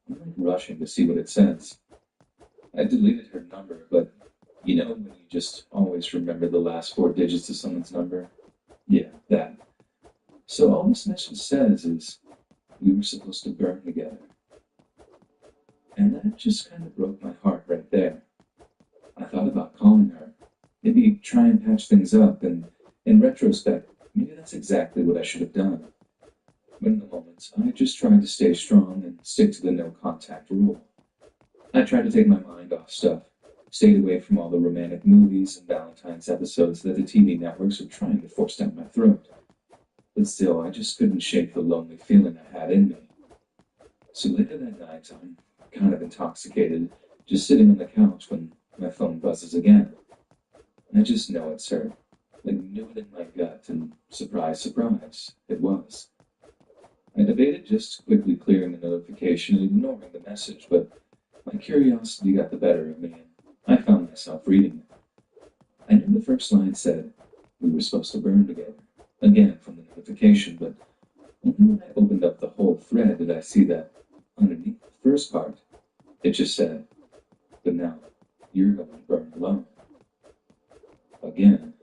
[SPEAKER 8] I'm like rushing to see what it says. I deleted her number, but you know when you just always remember the last 4 digits of someone's number? Yeah, that. So all this message says is, we were supposed to burn together. And that just kind of broke my heart right there. I thought about calling her, maybe try and patch things up, and in retrospect, maybe that's exactly what I should have done. But in the moment, I just tried to stay strong and stick to the no contact rule. I tried to take my mind off stuff, stayed away from all the romantic movies and Valentine's episodes that the TV networks were trying to force down my throat. But still, I just couldn't shake the lonely feeling I had in me. So later that night, I'm kind of intoxicated, just sitting on the couch when my phone buzzes again. I just know it's her. Like, knew it in my gut, and surprise, surprise, it was. I debated just quickly clearing the notification and ignoring the message, but my curiosity got the better of me, and I found myself reading it. I knew the first line said, we were supposed to burn together, again from the notification, but only when I opened up the whole thread did I see that underneath the first part, it just said, but now you're going to burn alone. Again,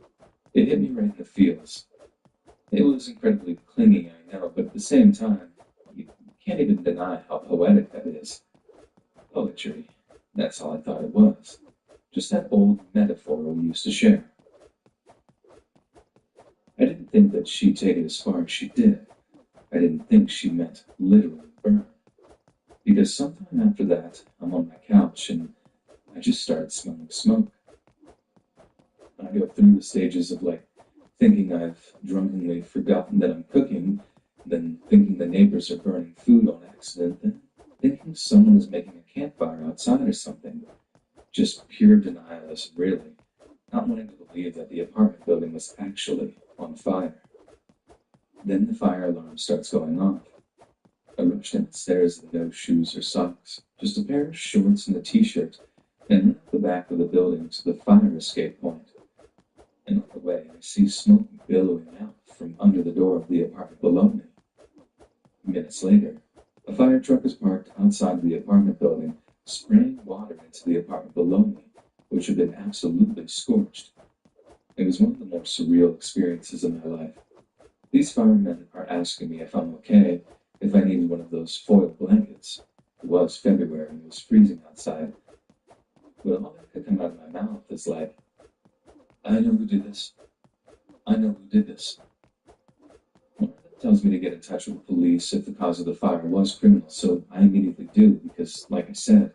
[SPEAKER 8] it hit me right in the feels. It was incredibly clingy, I know, but at the same time, you can't even deny how poetic that is. Poetry, that's all I thought it was. Just that old metaphor we used to share. I didn't think that she'd take it as far as she did. I didn't think she meant literally burn. Because sometime after that, I'm on my couch and I just started smelling smoke. I go through the stages of thinking I've drunkenly forgotten that I'm cooking, then thinking the neighbors are burning food on accident, then thinking someone is making a campfire outside or something. Just pure denialism, really. Not wanting to believe that the apartment building was actually on fire. Then the fire alarm starts going off. I rush downstairs with no shoes or socks, just a pair of shorts and a t-shirt, and run up the back of the building to the fire escape point. And on the way, I see smoke billowing out from under the door of the apartment below me. Minutes later, a fire truck is parked outside the apartment building, spraying water into the apartment below me, which had been absolutely scorched. It was one of the more surreal experiences of my life. These firemen are asking me if I'm okay, if I needed one of those foil blankets. It was February and it was freezing outside. But all that could come out of my mouth is like, I know who did this. I know who did this. One of them tells me to get in touch with the police if the cause of the fire was criminal, so I immediately do because, like I said,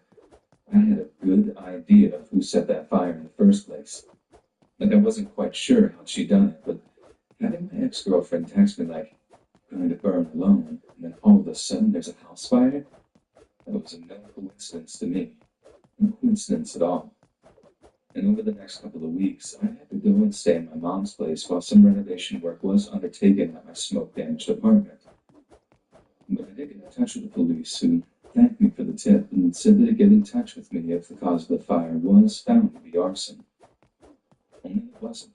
[SPEAKER 8] I had a good idea of who set that fire in the first place. I wasn't quite sure how she'd done it, but Having my ex-girlfriend text me like, going to burn alone, and then all of a sudden there's a house fire, that was no coincidence to me. No coincidence at all. And over the next couple of weeks, I had to go and stay in my mom's place while some renovation work was undertaken at my smoke-damaged apartment. But I did get in touch with the police, who thanked me for the tip and said they'd get in touch with me if the cause of the fire was found to be arson. Only it wasn't.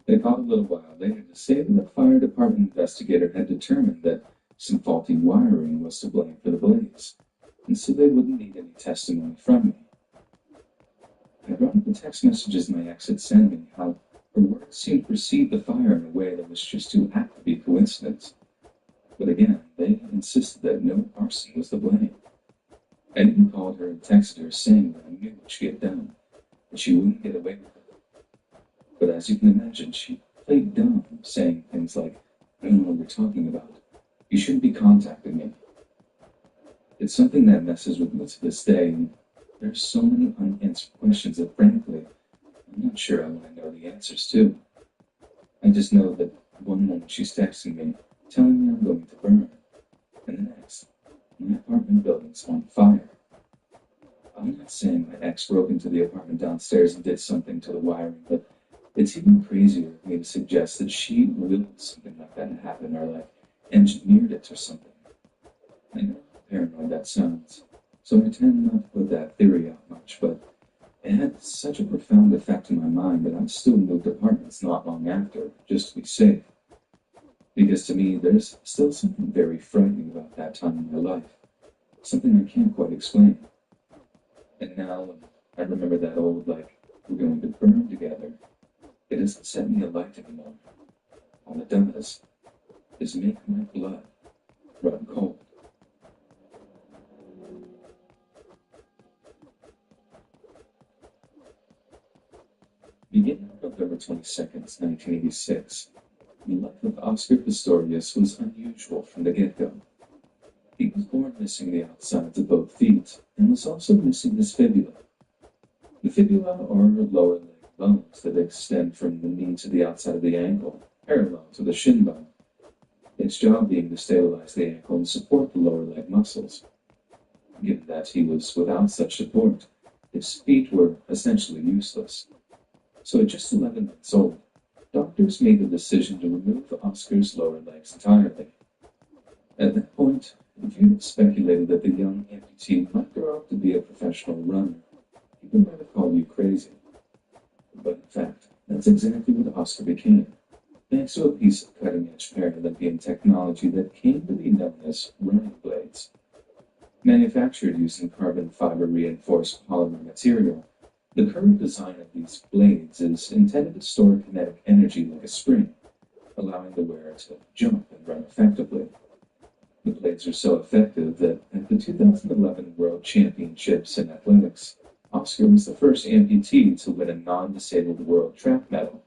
[SPEAKER 8] They called a little while later to say that the fire department investigator had determined that some faulty wiring was to blame for the blaze, and so they wouldn't need any testimony from me. I brought up the text messages my ex had sent me, how her words seemed to precede the fire in a way that was just too apt to be coincidence. But again, they insisted that no arson was to blame. I even called her and texted her saying that I knew what she had done, that she wouldn't get away with it. But as you can imagine, she played dumb, saying things like, I don't know what you're talking about. You shouldn't be contacting me. It's something that messes with me to this day, and there's so many unanswered questions that, frankly, I'm not sure I want to know the answers to. I just know that one moment she's texting me, telling me I'm going to burn, and the next, my apartment building's on fire. I'm not saying my ex broke into the apartment downstairs and did something to the wiring, but it's even crazier of me to suggest that she willed something like that to happen, or like engineered it or something. I know how paranoid that sounds, so I tend not to put that theory out much, but it had such a profound effect in my mind that I still moved apartments not long after, just to be safe. Because to me, there's still something very frightening about that time in my life, something I can't quite explain. And now, when I remember that old, like, we're going to burn together, it doesn't set me alight anymore. All it does is make my blood run cold. Beginning on November 22nd, 1986, the life of Oscar Pistorius was unusual from the get-go. He was born missing the outsides of both feet, and was also missing his fibula. The fibula are lower leg bones that extend from the knee to the outside of the ankle, parallel to the shin bone, its job being to stabilize the ankle and support the lower leg muscles. Given that he was without such support, his feet were essentially useless. So at just 11 months old, doctors made the decision to remove Oscar's lower legs entirely. At that point, if you had speculated that the young amputee might grow up to be a professional runner, people might have called you crazy. But in fact, that's exactly what Oscar became, thanks to a piece of cutting-edge Paralympian technology that came to be known as running blades. Manufactured using carbon fiber reinforced polymer material, the curved design of these blades is intended to store kinetic energy like a spring, allowing the wearer to jump and run effectively. The blades are so effective that at the 2011 World Championships in Athletics, Oscar was the first amputee to win a non-disabled world track medal.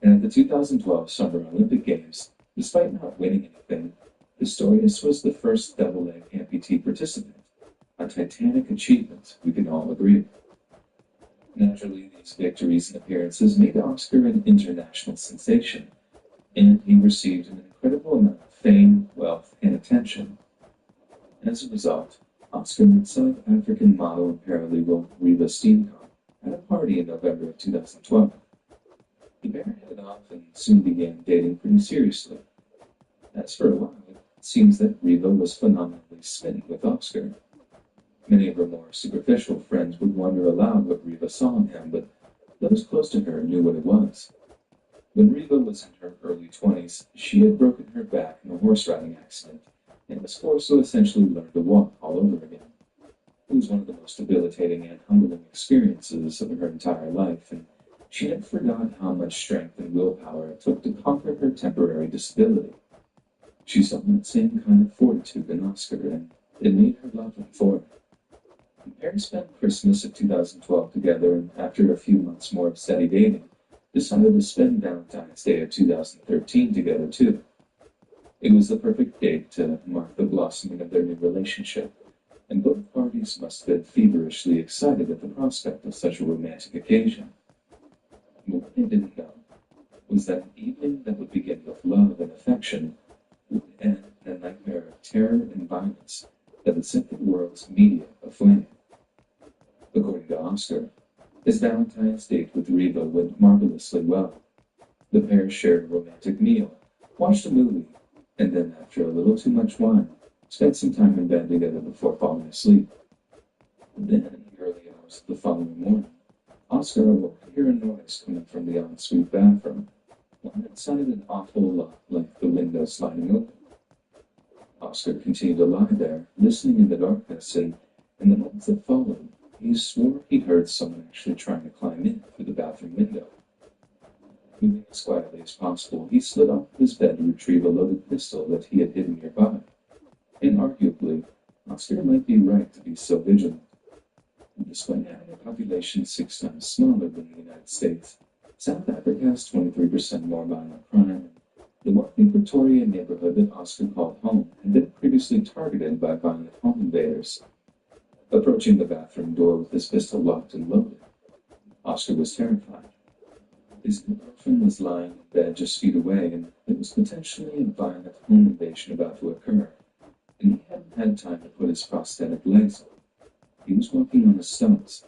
[SPEAKER 8] And at the 2012 Summer Olympic Games, despite not winning anything, Pistorius was the first double-leg amputee participant, a titanic achievement we can all agree. Naturally, these victories and appearances made Oscar an international sensation, and he received an incredible amount of fame, wealth, and attention. As a result, Oscar met South African model and paralegal Reva Steenkamp at a party in November of 2012. The pair hit it off and soon began dating pretty seriously. As for a while, it seems that Reva was phenomenally smitten with Oscar. Many of her more superficial friends would wonder aloud what Reva saw in him, but those close to her knew what it was. When Reva was in her early 20s, she had broken her back in a horse riding accident and was forced to essentially learn to walk all over again. It was one of the most debilitating and humbling experiences of her entire life, and she never forgot how much strength and willpower it took to conquer her temporary disability. She saw that same kind of fortitude in Oscar, and it made her love him for it. The pair spent Christmas of 2012 together, and after a few months more of steady dating, decided to spend Valentine's Day of 2013 together too. It was the perfect date to mark the blossoming of their new relationship, and both parties must have been feverishly excited at the prospect of such a romantic occasion. But what they didn't know was that an evening that would begin with love and affection would end in a nightmare of terror and violence that would set the world's media aflame. According to Oscar, his Valentine's date with Reva went marvelously well. The pair shared a romantic meal, watched a movie, and then, after a little too much wine, spent some time in bed together before falling asleep. Then, in the early hours of the following morning, Oscar awoke to hear a noise coming from the ensuite bathroom, one that sounded an awful lot like the window sliding open. Oscar continued to lie there, listening in the darkness, and in the moments that followed, he swore he heard someone actually trying to climb in through the bathroom window. Moving as quietly as possible, he slid off his bed to retrieve a loaded pistol that he had hidden nearby. And arguably, Oscar might be right to be so vigilant. And despite having a population 6 times smaller than the United States, South Africa has 23% more violent crime. The wealthy Pretoria neighborhood that Oscar called home had been previously targeted by violent home invaders. Approaching the bathroom door with his pistol locked and loaded, Oscar was terrified. His girlfriend was lying in bed just feet away, and there was potentially a violent home invasion about to occur, and he hadn't had time to put his prosthetic legs on. He was walking on his stumps.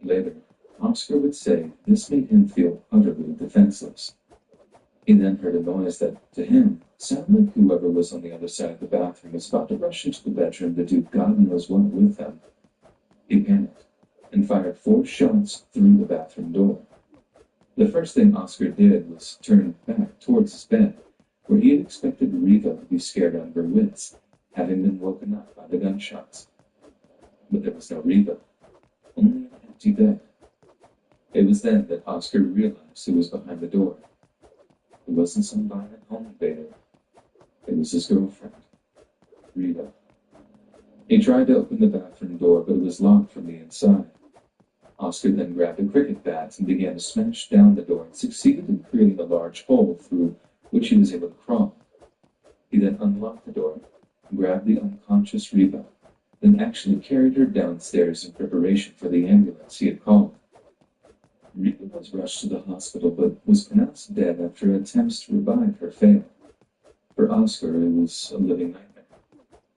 [SPEAKER 8] Later, Oscar would say this made him feel utterly defenseless. He then heard a noise that, to him, sounded like whoever was on the other side of the bathroom was about to rush into the bedroom to do God knows what with them. He panicked and fired 4 shots through the bathroom door. The first thing Oscar did was turn back towards his bed, where he had expected Reva to be scared out of her wits, having been woken up by the gunshots. But there was no Reva, only an empty bed. It was then that Oscar realized who was behind the door. It wasn't some violent home invader. It was his girlfriend, Reva. He tried to open the bathroom door, but it was locked from the inside. Oscar then grabbed a cricket bat and began to smash down the door and succeeded in creating a large hole through which he was able to crawl. He then unlocked the door, grabbed the unconscious Reva, then actually carried her downstairs in preparation for the ambulance he had called. Reva was rushed to the hospital, but was pronounced dead after attempts to revive her failed. For Oscar, it was a living nightmare.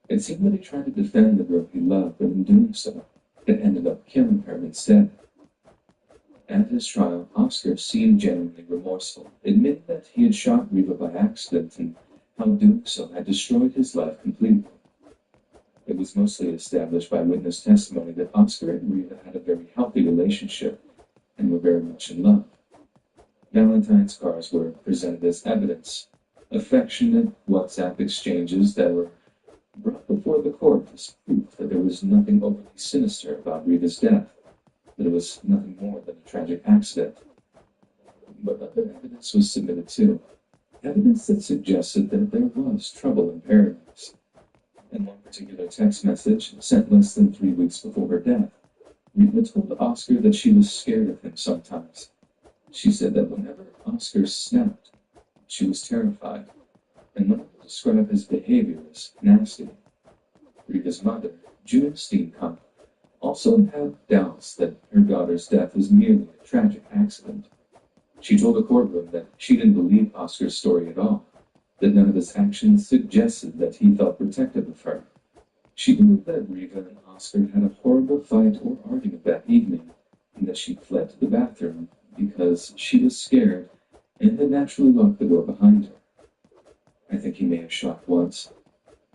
[SPEAKER 8] It seemed that he tried to defend the girl he loved, but in doing so, it ended up killing her instead. At his trial, Oscar seemed genuinely remorseful, admitting that he had shot Reva by accident and how doing so had destroyed his life completely. It was mostly established by witness testimony that Oscar and Reva had a very healthy relationship and were very much in love. Valentine's cards were presented as evidence, affectionate WhatsApp exchanges that were brought before the court as proof that there was nothing overly sinister about Reva's death, that it was nothing more than a tragic accident. But other evidence was submitted too, evidence that suggested that there was trouble in paradise. In one particular text message, sent less than 3 weeks before her death, Reva told Oscar that she was scared of him sometimes. She said that whenever Oscar snapped, she was terrified, and went on to describe his behavior as nasty. Reva's mother, June Steenkamp, also had doubts that her daughter's death was merely a tragic accident. She told the courtroom that she didn't believe Oscar's story at all, that none of his actions suggested that he felt protective of her. She believed that Reva and Oscar had a horrible fight or argument that evening, and that she fled to the bathroom because she was scared and had naturally locked the door behind her. I think he may have shot once,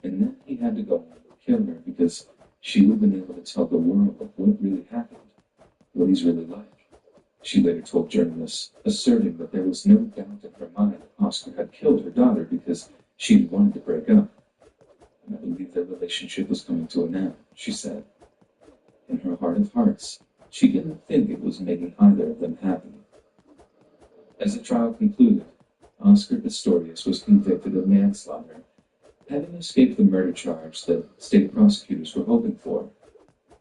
[SPEAKER 8] and then he had to go on and kill her because she would have been able to tell the world of what really happened, what he's really like. She later told journalists, asserting that there was no doubt in her mind that Oscar had killed her daughter because she wanted to break up. And I believe their relationship was coming to an end, she said. In her heart of hearts, she didn't think it was making either of them happy. As the trial concluded, Oscar Pistorius was convicted of manslaughter, having escaped the murder charge that state prosecutors were hoping for.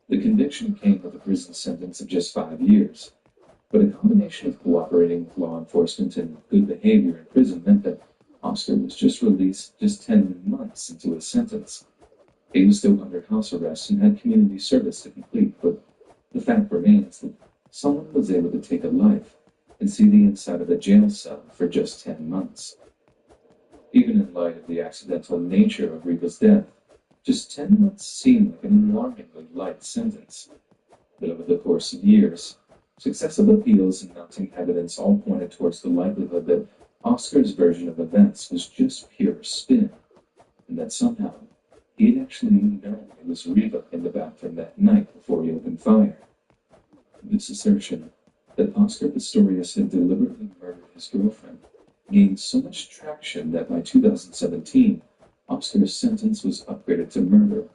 [SPEAKER 8] The conviction came with a prison sentence of just 5 years, but a combination of cooperating with law enforcement and good behavior in prison meant that Oscar was just released just 10 months into his sentence. He was still under house arrest and had community service to complete, but the fact remains that someone was able to take a life and see the inside of a jail cell for just 10 months. Even in light of the accidental nature of Riva's death, just 10 months seemed like an alarmingly light sentence. But over the course of years, successive appeals and mounting evidence all pointed towards the likelihood that Oscar's version of events was just pure spin, and that somehow he had actually known it was Riva in the bathroom that night before he opened fire. This assertion that Oscar Pistorius had deliberately murdered his girlfriend gained so much traction that by 2017, Oscar's sentence was upgraded to murder,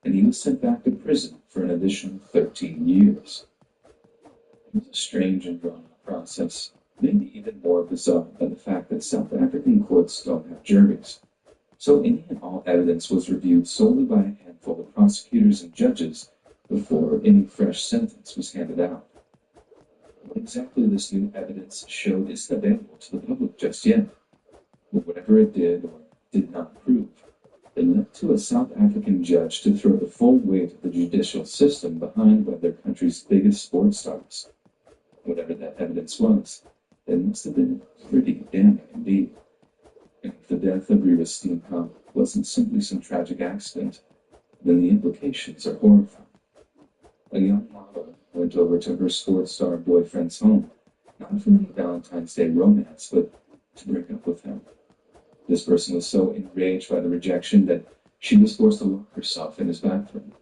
[SPEAKER 8] and he was sent back to prison for an additional 13 years. It was a strange and drawn-out process, maybe even more bizarre by the fact that South African courts don't have juries. So any and all evidence was reviewed solely by a handful of prosecutors and judges before any fresh sentence was handed out. What exactly this new evidence showed isn't available to the public just yet, but whatever it did or did not prove, it led to a South African judge to throw the full weight of the judicial system behind one of their country's biggest sports stars. Whatever that evidence was, it must have been pretty damning indeed. And if the death of Rita Steenkamp wasn't simply some tragic accident, then the implications are horrifying. A young model went over to her sports star boyfriend's home, not for any Valentine's Day romance, but to break up with him. This person was so enraged by the rejection that she was forced to lock herself in his bathroom.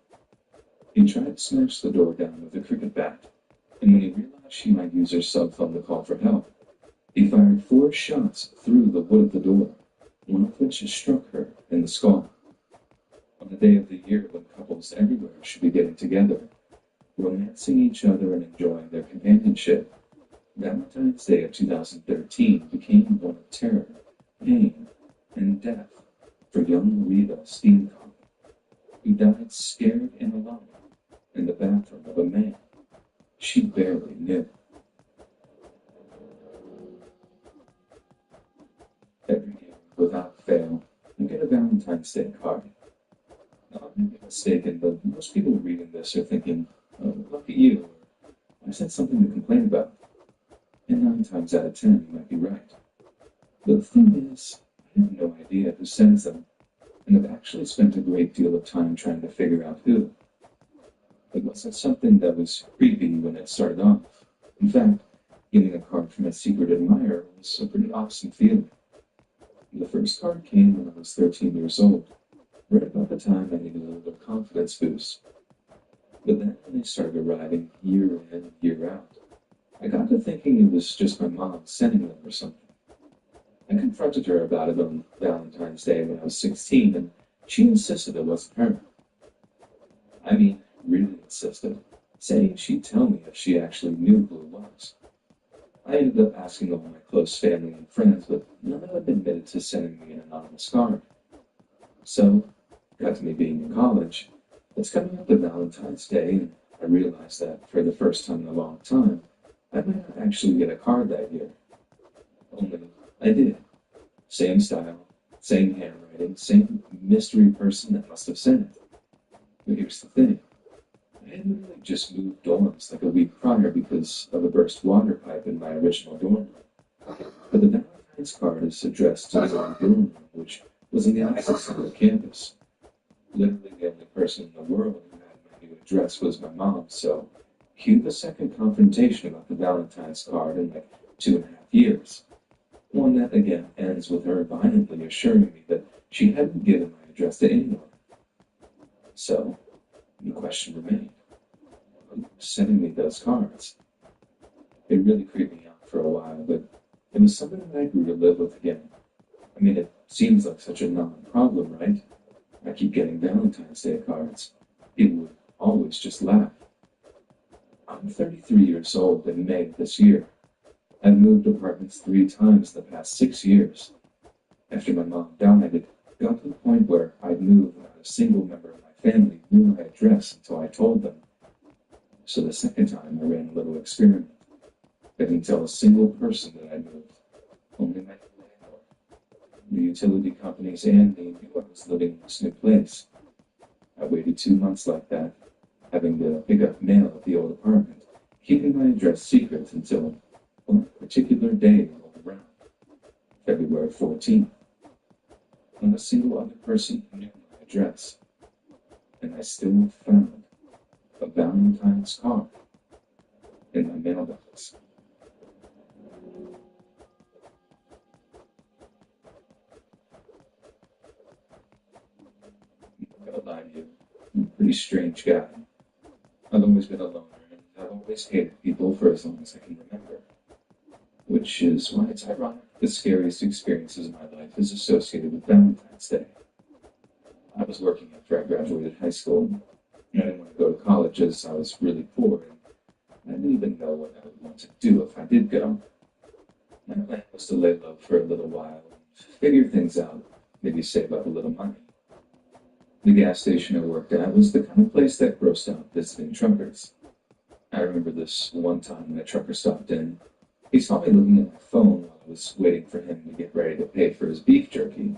[SPEAKER 8] He tried to smash the door down with a cricket bat, and when he realized she might use her cell phone to call for help, he fired 4 shots through the wood of the door, one of which struck her in the skull. On the day of the year when couples everywhere should be getting together, romancing each other and enjoying their companionship, Valentine's Day of 2013 became one of terror, pain, and death for young Rita Steenkamp, who died scared and alone in the bathroom of a man she barely knew. Every year, without fail, you get a Valentine's Day card. Now, I may be mistaken, but most people reading this are thinking, oh, look at you, or I said something to complain about. And 9 times out of 10, you might be right. But the thing is, I have no idea who sends them, and I've actually spent a great deal of time trying to figure out who. It wasn't something that was creepy when it started off. In fact, getting a card from a secret admirer was a pretty awesome feeling. The first card came when I was 13 years old, right about the time I needed a little confidence boost. But then when they started arriving year in, year out, I got to thinking it was just my mom sending them or something. I confronted her about it on Valentine's Day when I was 16, and she insisted it wasn't her. I mean, really insisted, saying she'd tell me if she actually knew who it was. I ended up asking all my close family and friends, but none of them admitted to sending me an anonymous card. So, got to me being in college, it's coming up to Valentine's Day, and I realized that for the first time in a long time, I might not actually get a card that year. Only I did. Same style, same handwriting, same mystery person that must have sent it. But here's the thing. I had literally just moved dorms like a week prior because of a burst water pipe in my original dorm room. But the Valentine's card is addressed to the dorm room, which was in the opposite side of the campus. Literally the only person in the world who had my new address was my mom, so cue the second confrontation about the Valentine's card in like 2.5 years. One that, again, ends with her violently assuring me that she hadn't given my address to anyone. So, the question remained, who was sending me those cards? It really creeped me out for a while, but it was something that I grew to live with again. I mean, it seems like such a non-problem, right? I keep getting Valentine's Day cards. People would always just laugh. I'm 33 years old in May of this year. I've moved apartments 3 times in the past 6 years. After my mom died, it got to the point where I'd moved and not a single member of my family knew my address until I told them. So the second time I ran a little experiment. I didn't tell a single person that I moved. Only my landlord. The utility companies and me knew I was living in this new place. I waited 2 months like that, having to pick up mail at the old apartment, keeping my address secret until, well, particular day rolled around, February 14th. Not a single other person knew my address, and I still found a Valentine's card in my mailbox. I'm not gonna lie to you, I'm a pretty strange guy. I've always been a loner, and I've always hated people for as long as I can remember. Which is why it's ironic the scariest experiences in my life is associated with Valentine's Day. I was working after I graduated high school, and I didn't want to go to college as I was really poor, and I didn't even know what I would want to do if I did go. My plan was to lay low for a little while and figure things out, maybe save up a little money. The gas station I worked at was the kind of place that grossed out visiting truckers. I remember this one time when a trucker stopped in. He saw me looking at my phone while I was waiting for him to get ready to pay for his beef jerky.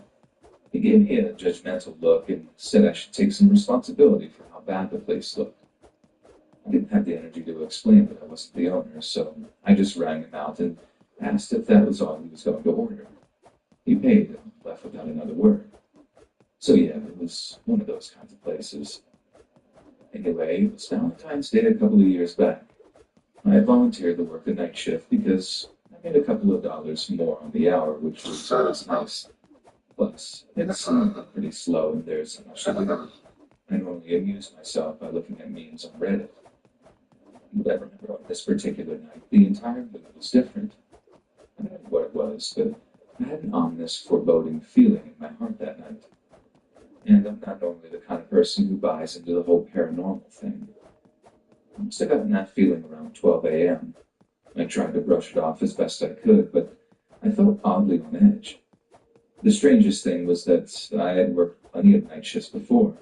[SPEAKER 8] He gave me a judgmental look and said I should take some responsibility for how bad the place looked. I didn't have the energy to explain that I wasn't the owner, so I just rang him out and asked if that was all he was going to order. He paid and left without another word. So yeah, it was one of those kinds of places. Anyway, it was Valentine's Day a couple of years back. I volunteered to work the night shift because I made a couple of dollars more on the hour, which was always nice. Plus, it's pretty slow and there's so much to do. I normally amuse myself by looking at memes on Reddit. But I remember on this particular night, the entire mood was different. I don't know what it was, but I had an ominous, foreboding feeling in my heart that night. And I'm not normally the kind of person who buys into the whole paranormal thing. I must have gotten that feeling around 12 a.m. I tried to brush it off as best I could, but I felt oddly on edge. The strangest thing was that I had worked plenty of night shifts before.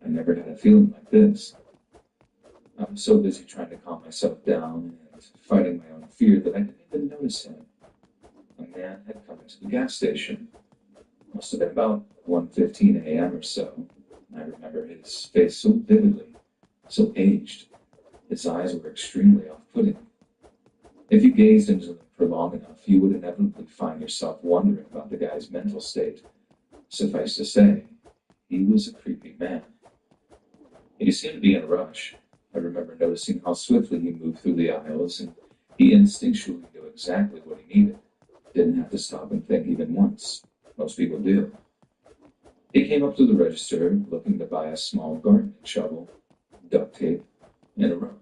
[SPEAKER 8] I never had a feeling like this. I was so busy trying to calm myself down and fighting my own fear that I didn't even notice him. A man had come into the gas station. It must have been about 1:15 a.m. or so. I remember his face so vividly, so aged. His eyes were extremely off-putting. If you gazed into them for long enough, you would inevitably find yourself wondering about the guy's mental state. Suffice to say, he was a creepy man. He seemed to be in a rush. I remember noticing how swiftly he moved through the aisles, and he instinctually knew exactly what he needed. Didn't have to stop and think even once. Most people do. He came up to the register, looking to buy a small gardening shovel, duct tape, and a rope.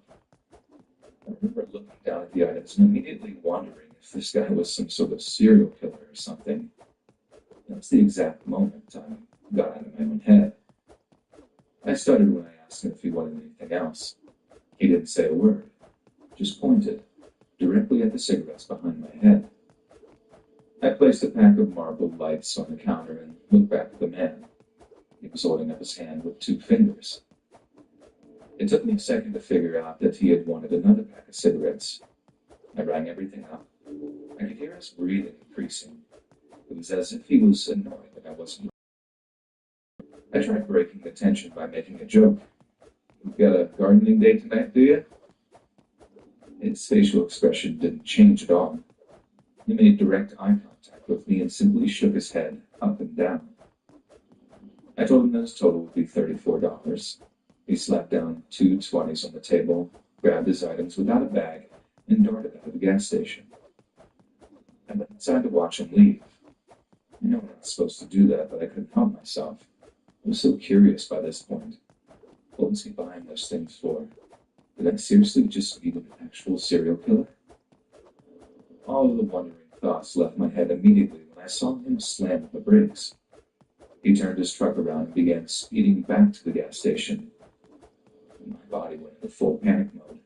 [SPEAKER 8] I remember looking down at the items and immediately wondering if this guy was some sort of serial killer or something. That was the exact moment I got out of my own head. I stuttered when I asked him if he wanted anything else. He didn't say a word, just pointed directly at the cigarettes behind my head. I placed a pack of marbled lights on the counter and looked back at the man. He was holding up his hand with 2 fingers. It took me a second to figure out that he had wanted another pack of cigarettes. I rang everything up. I could hear his breathing increasing. It was as if he was annoyed that I wasn't. I tried breaking the tension by making a joke. "You've got a gardening day tonight, do you?" His facial expression didn't change at all. He made direct eye contact with me and simply shook his head up and down. I told him that his total would be $34. He slapped down 2 20s on the table, grabbed his items without a bag, and darted out of the gas station. I went inside to watch him leave. I know I'm not supposed to do that, but I couldn't help myself. I was so curious by this point. What was he buying those things for? Did I seriously just meet an actual serial killer? All of the wondering thoughts left my head immediately when I saw him slam on the brakes. He turned his truck around and began speeding back to the gas station. My body went into full panic mode.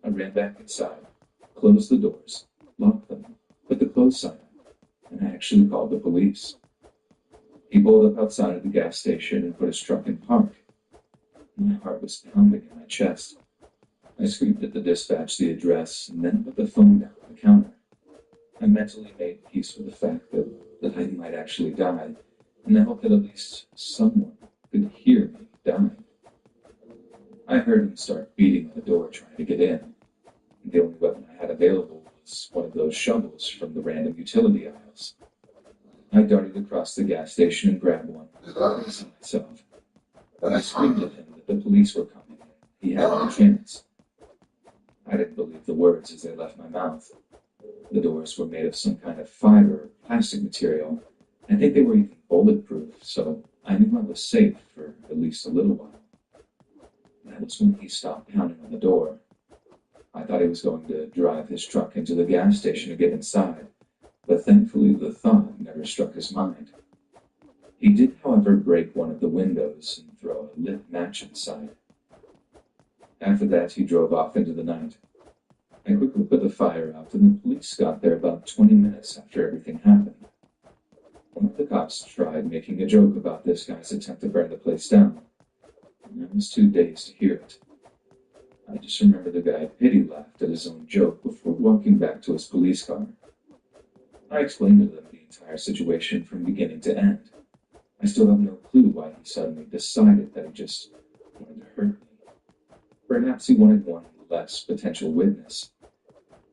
[SPEAKER 8] I ran back inside, closed the doors, locked them, put the close sign up, and I actually called the police. He pulled up outside of the gas station and put his truck in park. My heart was pounding in my chest. I screamed at the dispatch the address and then put the phone down on the counter. I mentally made peace with the fact that I might actually die, and I hoped that at least someone could hear me dying. I heard him start beating on the door trying to get in. The only weapon I had available was one of those those shovels from the random utility aisles. I darted across the gas station and grabbed one, bracing myself. I screamed at him that the police were coming, and he had no chance. I didn't believe the words as they left my mouth. The doors were made of some kind of fiber or plastic material. I think they were even bulletproof, so I knew I was safe for at least a little while. That was when he stopped pounding on the door. I thought he was going to drive his truck into the gas station to get inside, but thankfully the thought never struck his mind. He did, however, break one of the windows and throw a lit match inside. After that, he drove off into the night. I quickly put the fire out, and the police got there about 20 minutes after everything happened. One of the cops tried making a joke about this guy's attempt to burn the place down, and I was too dazed to hear it. I just remember the guy pity laughed at his own joke before walking back to his police car. I explained to them the entire situation from beginning to end. I still have no clue why he suddenly decided that he just wanted to hurt me. Perhaps he wanted one less potential witness.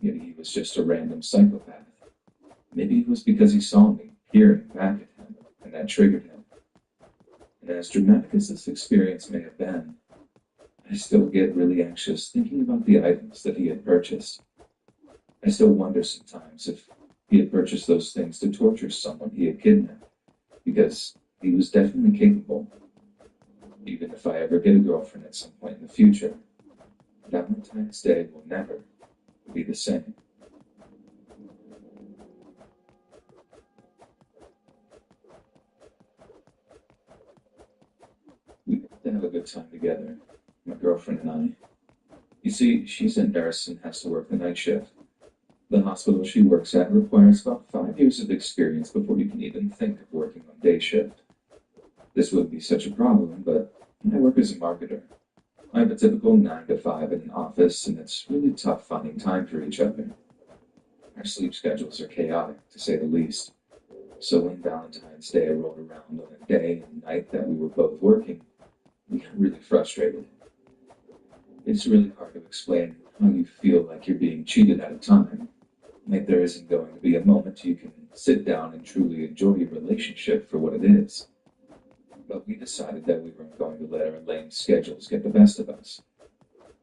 [SPEAKER 8] Maybe he was just a random psychopath. Maybe it was because he saw me peering back at him, and that triggered him. And as dramatic as this experience may have been, I still get really anxious thinking about the items that he had purchased. I still wonder sometimes if he had purchased those things to torture someone he had kidnapped, because he was definitely capable. Even if I ever get a girlfriend at some point in the future, Valentine's Day will never be the same. We got to have a good time together, my girlfriend and I. You see, she's a nurse and has to work the night shift. The hospital she works at requires about 5 years of experience before you can even think of working on day shift. This wouldn't be such a problem, but I work as a marketer. I have a typical 9 to 5 in an office, and it's really tough finding time for each other. Our sleep schedules are chaotic, to say the least. So when Valentine's Day rolled around on a day and night that we were both working, we got really frustrated. It's really hard to explain how you feel like you're being cheated out of time. Like there isn't going to be a moment you can sit down and truly enjoy your relationship for what it is. But we decided that we weren't going to let our lame schedules get the best of us.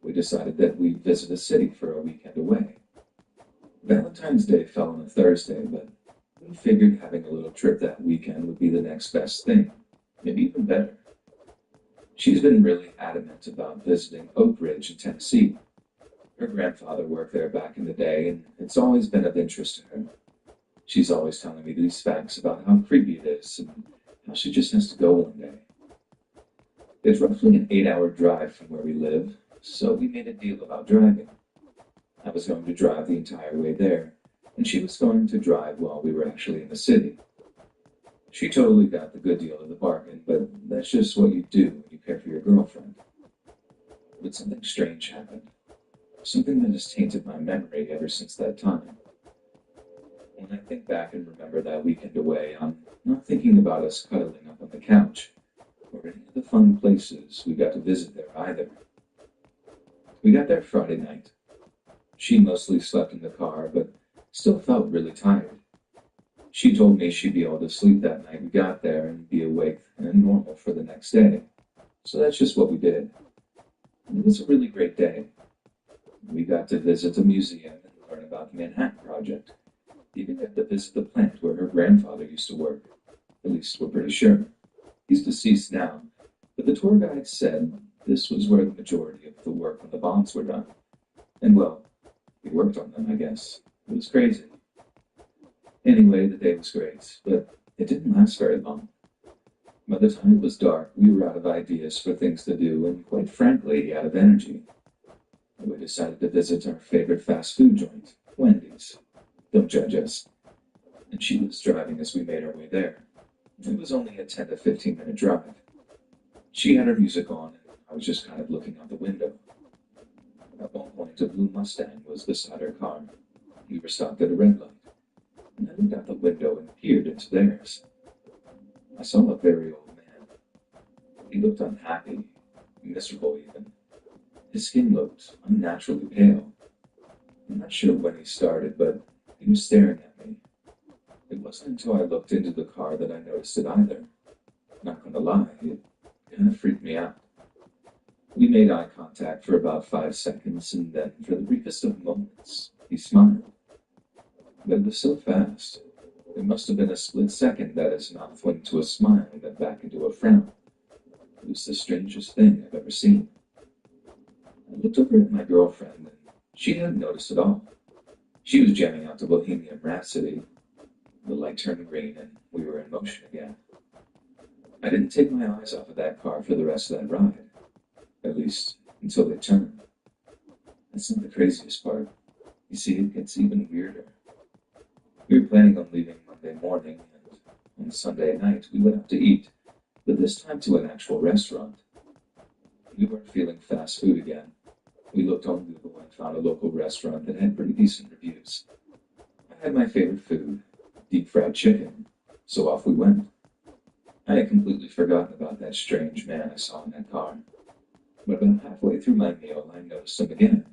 [SPEAKER 8] We decided that we'd visit a city for a weekend away. Valentine's Day fell on a Thursday, but we figured having a little trip that weekend would be the next best thing, maybe even better. She's been really adamant about visiting Oak Ridge in Tennessee. Her grandfather worked there back in the day, and it's always been of interest to her. She's always telling me these facts about how creepy it is and how she just has to go one day. It's roughly an 8-hour drive from where we live, so we made a deal about driving. I was going to drive the entire way there, and she was going to drive while we were actually in the city. She totally got the good deal of the bargain, but that's just what you do when you care for your girlfriend. But something strange happened. Something that has tainted my memory ever since that time. When I think back and remember that weekend away, I'm not thinking about us cuddling up on the couch, or any of the fun places we got to visit there either. We got there Friday night. She mostly slept in the car, but still felt really tired. She told me she'd be able to sleep that night we got there and be awake and normal for the next day. So that's just what we did. And it was a really great day. We got to visit a museum and learn about the Manhattan Project. Even got to visit the plant where her grandfather used to work. At least we're pretty sure. He's deceased now, but the tour guide said this was where the majority of the work on the bombs were done. And well, we worked on them, I guess. It was crazy. Anyway, the day was great, but it didn't last very long. By the time it was dark, we were out of ideas for things to do and, quite frankly, out of energy. We decided to visit our favorite fast food joint, Wendy's. Don't judge us. And she was driving as we made our way there. It was only a 10 to 15 minute drive. She had her music on, and I was just kind of looking out the window. At one point, a blue Mustang was beside her car. We were stopped at a red light, and I looked out the window and peered into theirs. I saw a very old man. He looked unhappy, miserable even. His skin looked unnaturally pale. I'm not sure when he started, but He was staring at me. It wasn't until I looked into the car that I noticed it either. Not gonna lie, it kind of freaked me out. We made eye contact for about 5 seconds, and then, for the briefest of moments, he smiled. But it was so fast. It must have been a split second that his mouth went to a smile and then back into a frown. It was the strangest thing I've ever seen. I looked over at my girlfriend, and she hadn't noticed at all. She was jamming out to Bohemian Rhapsody. The light turned green, and we were in motion again. I didn't take my eyes off of that car for the rest of that ride. At least, until they turned. That's not the craziest part. You see, it gets even weirder. We were planning on leaving Monday morning, and on Sunday night we went out to eat, but this time to an actual restaurant. We weren't feeling fast food again. We looked on Google and found a local restaurant that had pretty decent reviews. I had my favorite food, deep fried chicken, so off we went. I had completely forgotten about that strange man I saw in that car. But about halfway through my meal, I noticed him again.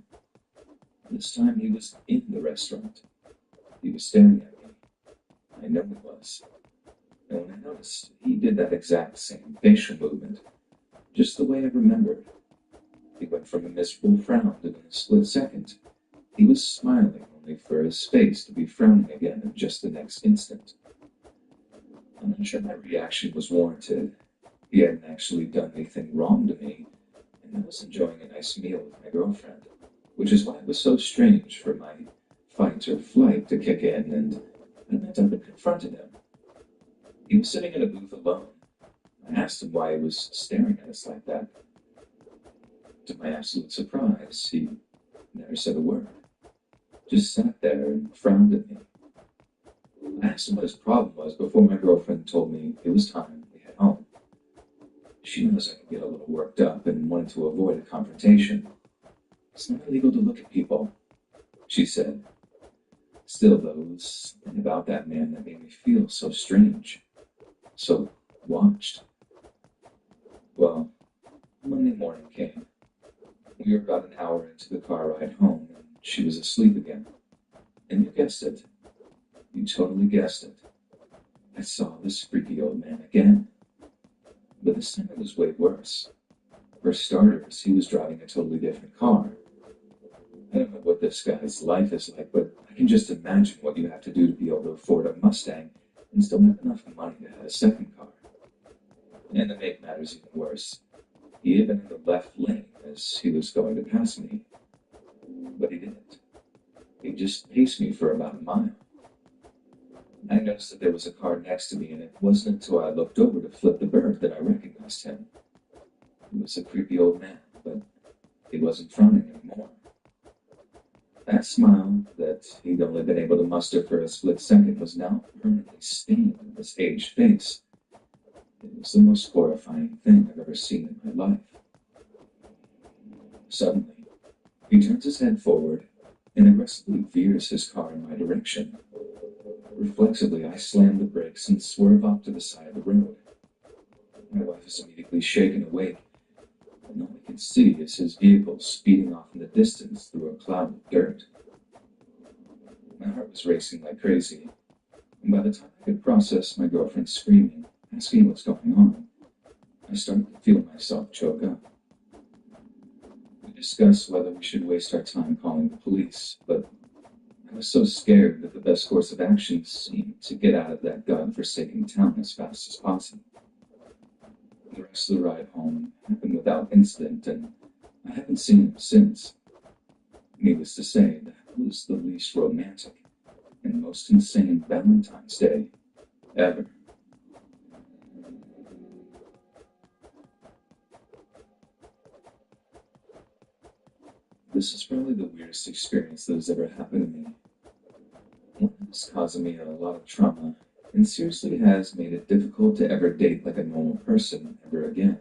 [SPEAKER 8] This time he was in the restaurant. He was staring at me. I know he was. And when I noticed, he did that exact same facial movement, just the way I remembered. He went from a miserable frown to, in a split second, he was smiling, only for his face to be frowning again in just the next instant. I'm not sure my reaction was warranted. He hadn't actually done anything wrong to me, and I was enjoying a nice meal with my girlfriend, which is why it was so strange for my fight or flight to kick in, and I went up and confronted him. He was sitting in a booth alone. I asked him why he was staring at us like that. To my absolute surprise, he never said a word. Just sat there and frowned at me. I asked him what his problem was before my girlfriend told me it was time we head home. She knows I can get a little worked up and wanted to avoid a confrontation. It's not illegal to look at people, she said. Still, though, there was something about that man that made me feel so strange, so watched. Well, Monday morning came. We were about an hour into the car ride home, and she was asleep again. And you guessed it. You totally guessed it. I saw this freaky old man again. But this time it was way worse. For starters, he was driving a totally different car. I don't know what this guy's life is like, but I can just imagine what you have to do to be able to afford a Mustang and still have enough money to have a second car. And to make matters even worse, he had been in the left lane as he was going to pass me. But he didn't. He just paced me for about a mile. I noticed that there was a car next to me, and it wasn't until I looked over to flip the bird that I recognized him. He was a creepy old man, but he wasn't frowning anymore. That smile that he'd only been able to muster for a split second was now permanently stained on his aged face. It was the most horrifying thing I've ever seen in my life. Suddenly, he turns his head forward and aggressively veers his car in my direction. Reflexively, I slam the brakes and swerve off to the side of the road. My wife is immediately shaken awake, and all I can see is his vehicle speeding off in the distance through a cloud of dirt. My heart was racing like crazy, and by the time I could process my girlfriend screaming, asking what's going on, I started to feel myself choke up. We discussed whether we should waste our time calling the police, but I was so scared that the best course of action seemed to get out of that godforsaken town as fast as possible. The rest of the ride home happened without incident, and I haven't seen him since. Needless to say, that was the least romantic and most insane Valentine's Day ever. This is probably the weirdest experience that has ever happened to me. One that's causing me a lot of trauma, and seriously has made it difficult to ever date like a normal person ever again.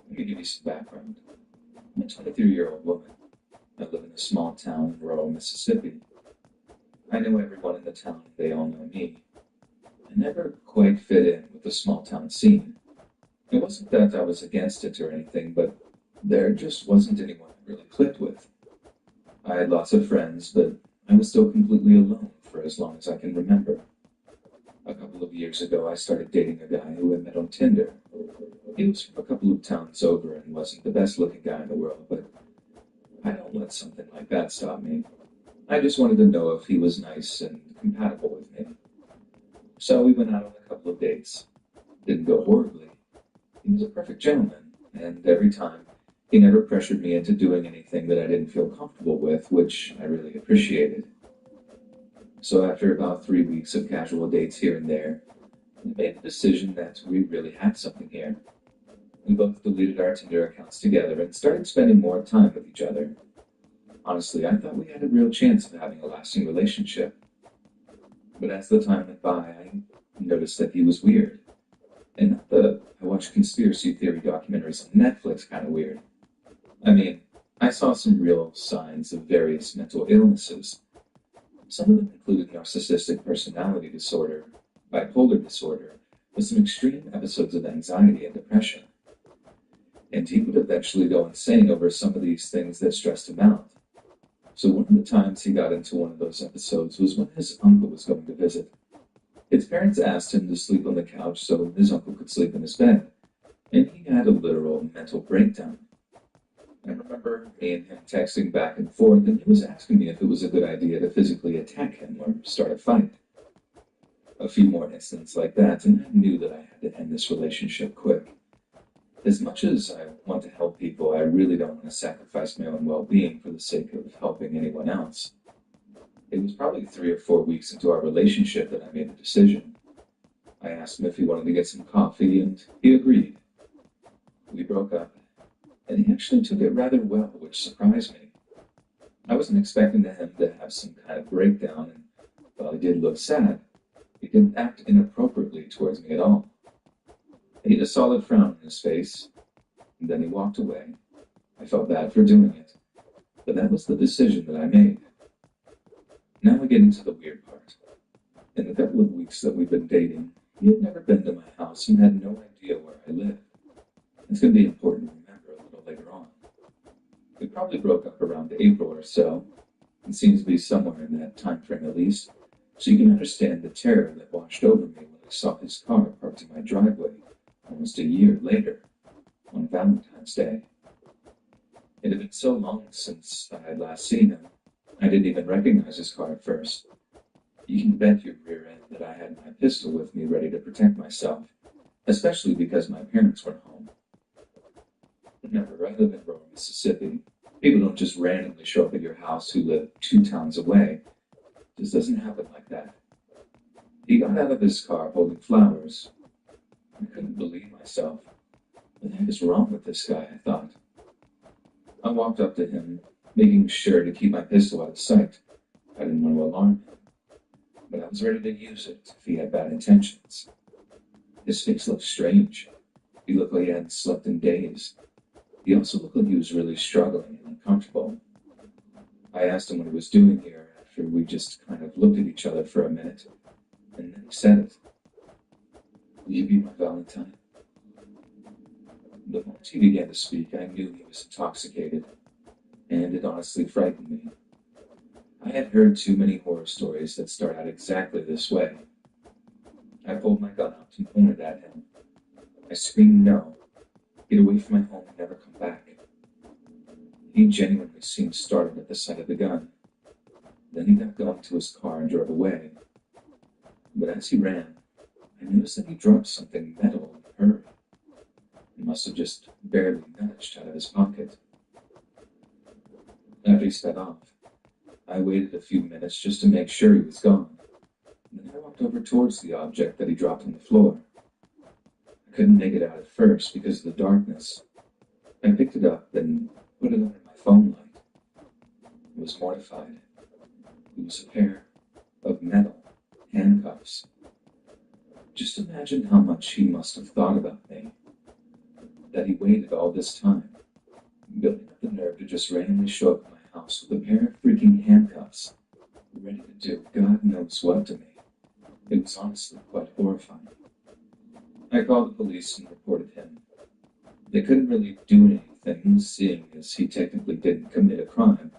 [SPEAKER 8] Let me give you some background. I'm a 23-year-old woman. I live in a small town in rural Mississippi. I know everyone in the town, and they all know me. I never quite fit in with the small town scene. It wasn't that I was against it or anything, but there just wasn't anyone I really clicked with. I had lots of friends, but I was still completely alone for as long as I can remember. A couple of years ago, I started dating a guy who I met on Tinder. He was from a couple of towns over and wasn't the best looking guy in the world, but I don't let something like that stop me. I just wanted to know if he was nice and compatible with me. So we went out on a couple of dates. Didn't go horribly. He was a perfect gentleman, and every time, he never pressured me into doing anything that I didn't feel comfortable with, which I really appreciated. So after about 3 weeks of casual dates here and there, we made the decision that we really had something here. We both deleted our Tinder accounts together and started spending more time with each other. Honestly, I thought we had a real chance of having a lasting relationship. But as the time went by, I noticed that he was weird. And not the I watch conspiracy theory documentaries on Netflix kind of weird. I mean, I saw some real signs of various mental illnesses. Some of them included narcissistic personality disorder, bipolar disorder, with some extreme episodes of anxiety and depression. And he would eventually go insane over some of these things that stressed him out. So one of the times he got into one of those episodes was when his uncle was going to visit. His parents asked him to sleep on the couch so his uncle could sleep in his bed, and he had a literal mental breakdown. I remember me and him texting back and forth, and he was asking me if it was a good idea to physically attack him or start a fight. A few more incidents like that, and I knew that I had to end this relationship quick. As much as I want to help people, I really don't want to sacrifice my own well-being for the sake of helping anyone else. It was probably 3 or 4 weeks into our relationship that I made the decision. I asked him if he wanted to get some coffee, and he agreed. We broke up, and he actually took it rather well, which surprised me. I wasn't expecting him to have some kind of breakdown, and while he did look sad, he didn't act inappropriately towards me at all. He had a solid frown on his face, and then he walked away. I felt bad for doing it, but that was the decision that I made. Now we get into the weird part. In the couple of weeks that we've been dating, he had never been to my house and had no idea where I lived. It's going to be important to remember a little later on. We probably broke up around April or so. It seems to be somewhere in that time frame at least, so you can understand the terror that washed over me when I saw his car parked in my driveway almost a year later, on Valentine's Day. It had been so long since I had last seen him, I didn't even recognize his car at first. You can bet your rear end that I had my pistol with me ready to protect myself, especially because my parents weren't home. Remember, I live in rural Mississippi. People don't just randomly show up at your house who live 2 towns away. It just doesn't happen like that. He got out of his car holding flowers. I couldn't believe myself. What the heck is wrong with this guy, I thought. I walked up to him, making sure to keep my pistol out of sight. I didn't want to alarm him, but I was ready to use it if he had bad intentions. His face looked strange. He looked like he hadn't slept in days. He also looked like he was really struggling and uncomfortable. I asked him what he was doing here after we just kind of looked at each other for a minute, and then he said it. Will you be my Valentine? The moment he began to speak, I knew he was intoxicated, and it honestly frightened me. I had heard too many horror stories that start out exactly this way. I pulled my gun out and pointed at him. I screamed no. Get away from my home and never come back. He genuinely seemed startled at the sight of the gun. Then he got going to his car and drove away. But as he ran, I noticed that he dropped something metal in a hurry. He must have just barely nudged out of his pocket. After he sped off, I waited a few minutes just to make sure he was gone. Then I walked over towards the object that he dropped on the floor. I couldn't make it out at first because of the darkness. I picked it up and put it under my phone light. I was mortified. It was a pair of metal handcuffs. Just imagine how much he must have thought about me. That he waited all this time, building up the nerve to just randomly show up at my house with a pair of freaking handcuffs, ready to do God knows what to me. It was honestly quite horrifying. I called the police and reported him. They couldn't really do anything, seeing as he technically didn't commit a crime,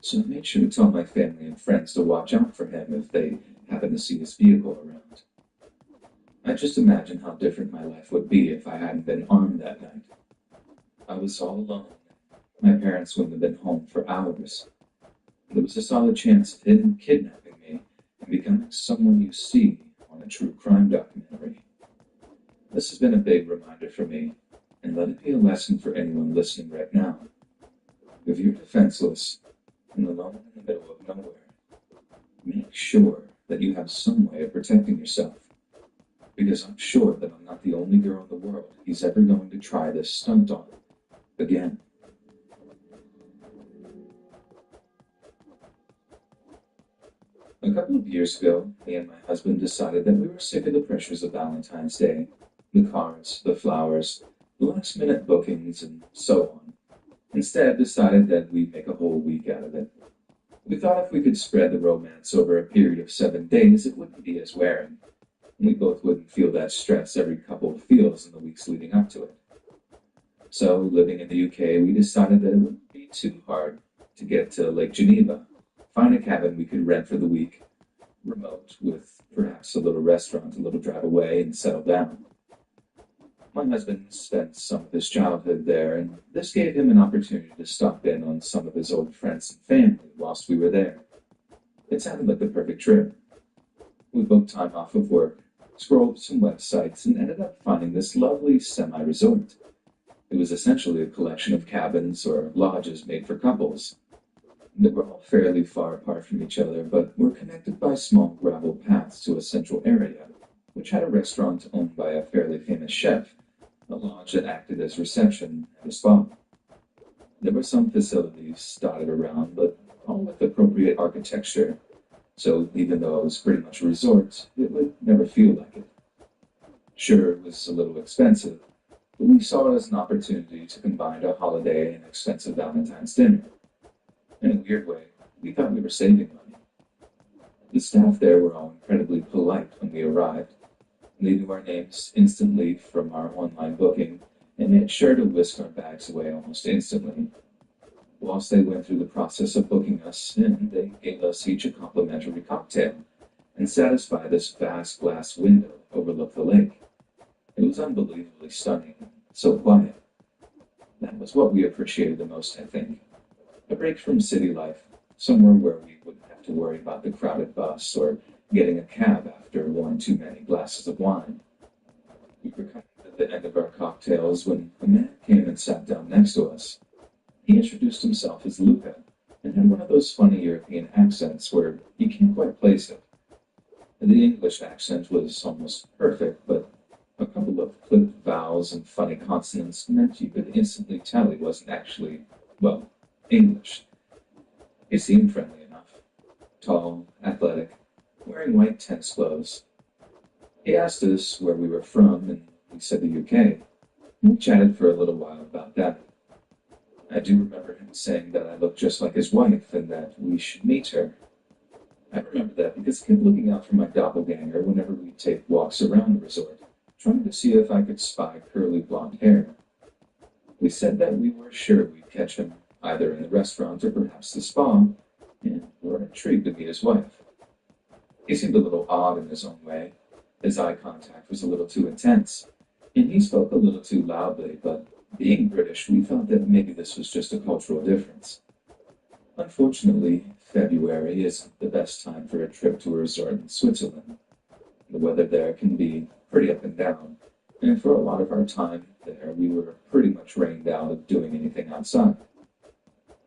[SPEAKER 8] so I made sure to tell my family and friends to watch out for him if they happened to see his vehicle around. I just imagine how different my life would be if I hadn't been armed that night. I was all alone. My parents wouldn't have been home for hours. There was a solid chance of him kidnapping me and becoming someone you see on a true crime documentary. This has been a big reminder for me, and let it be a lesson for anyone listening right now. If you're defenseless and alone in the middle of nowhere, make sure that you have some way of protecting yourself. Because I'm sure that I'm not the only girl in the world he's ever going to try this stunt on again. A couple of years ago, me and my husband decided that we were sick of the pressures of Valentine's Day, the cards, the flowers, the last-minute bookings, and so on. Instead, decided that we'd make a whole week out of it. We thought if we could spread the romance over a period of 7 days, it wouldn't be as wearing. We both wouldn't feel that stress every couple feels in the weeks leading up to it. So, living in the UK, we decided that it wouldn't be too hard to get to Lake Geneva, find a cabin we could rent for the week, remote, with perhaps a little restaurant a little drive away, and settle down. My husband spent some of his childhood there, and this gave him an opportunity to stop in on some of his old friends and family whilst we were there. It sounded like the perfect trip. We booked time off of work, scrolled some websites, and ended up finding this lovely semi-resort. It was essentially a collection of cabins or lodges made for couples. They were all fairly far apart from each other, but were connected by small gravel paths to a central area, which had a restaurant owned by a fairly famous chef, a lodge that acted as reception, and a spa. There were some facilities dotted around, but all with appropriate architecture, so even though it was pretty much a resort, it would never feel like it. Sure, it was a little expensive, but we saw it as an opportunity to combine a holiday and expensive Valentine's dinner. In a weird way, we thought we were saving money. The staff there were all incredibly polite when we arrived. They knew our names instantly from our online booking, and made sure to whisk our bags away almost instantly. Whilst they went through the process of booking us in, they gave us each a complimentary cocktail, and satisfied this vast glass window overlooked the lake. It was unbelievably stunning, so quiet. That was what we appreciated the most, I think. A break from city life, somewhere where we wouldn't have to worry about the crowded bus or getting a cab after one too many glasses of wine. We were coming to the end of our cocktails when a man came and sat down next to us. He introduced himself as Luca, and had one of those funny European accents where you can't quite place it. The English accent was almost perfect, but a couple of clipped vowels and funny consonants meant you could instantly tell he wasn't actually, well, English. He seemed friendly enough. Tall, athletic, wearing white tennis clothes. He asked us where we were from, and we said the UK. We chatted for a little while about that. I do remember him saying that I looked just like his wife and that we should meet her. I remember that because I kept looking out for my doppelganger whenever we'd take walks around the resort, trying to see if I could spy curly blonde hair. We said that we were sure we'd catch him, either in the restaurant or perhaps the spa, and were intrigued to meet his wife. He seemed a little odd in his own way. His eye contact was a little too intense, and he spoke a little too loudly, but being British, we thought that maybe this was just a cultural difference. Unfortunately, February isn't the best time for a trip to a resort in Switzerland. The weather there can be pretty up and down, and for a lot of our time there, we were pretty much rained out of doing anything outside.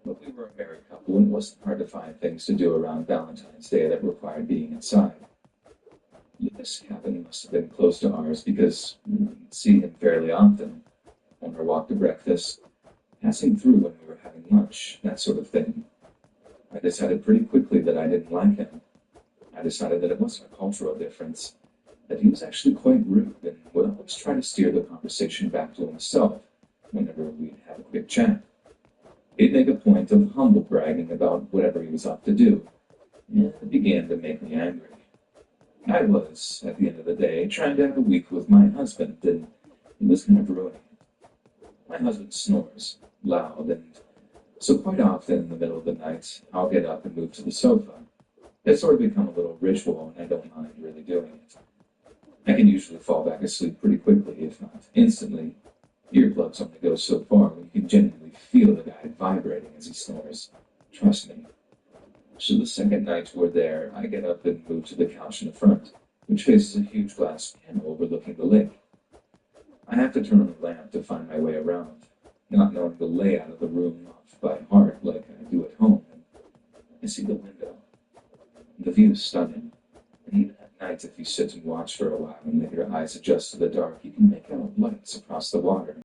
[SPEAKER 8] But we were a married couple, and it wasn't hard to find things to do around Valentine's Day that required being inside. This cabin must have been close to ours because we'd see him fairly often, on our walk to breakfast, passing through when we were having lunch, that sort of thing. I decided pretty quickly that I didn't like him. I decided that it wasn't a cultural difference, that he was actually quite rude and would always try to steer the conversation back to himself whenever we'd have a quick chat. He'd make a point of humble bragging about whatever he was up to do, and it began to make me angry. I was, at the end of the day, trying to have a week with my husband, and it was kind of ruining it. My husband snores, loud, and So quite often in the middle of the night, I'll get up and move to the sofa. It's sort of become a little ritual, and I don't mind really doing it. I can usually fall back asleep pretty quickly, if not instantly. Earplugs only go so far when you can genuinely feel the guy vibrating as he snores. Trust me. So the second night we're there, I get up and move to the couch in the front, which faces a huge glass panel overlooking the lake. I have to turn on the lamp to find my way around, not knowing the layout of the room off by heart like I do at home. I see the window. The view is stunning, and even at night if you sit and watch for a while and let your eyes adjust to the dark, you can make out lights across the water.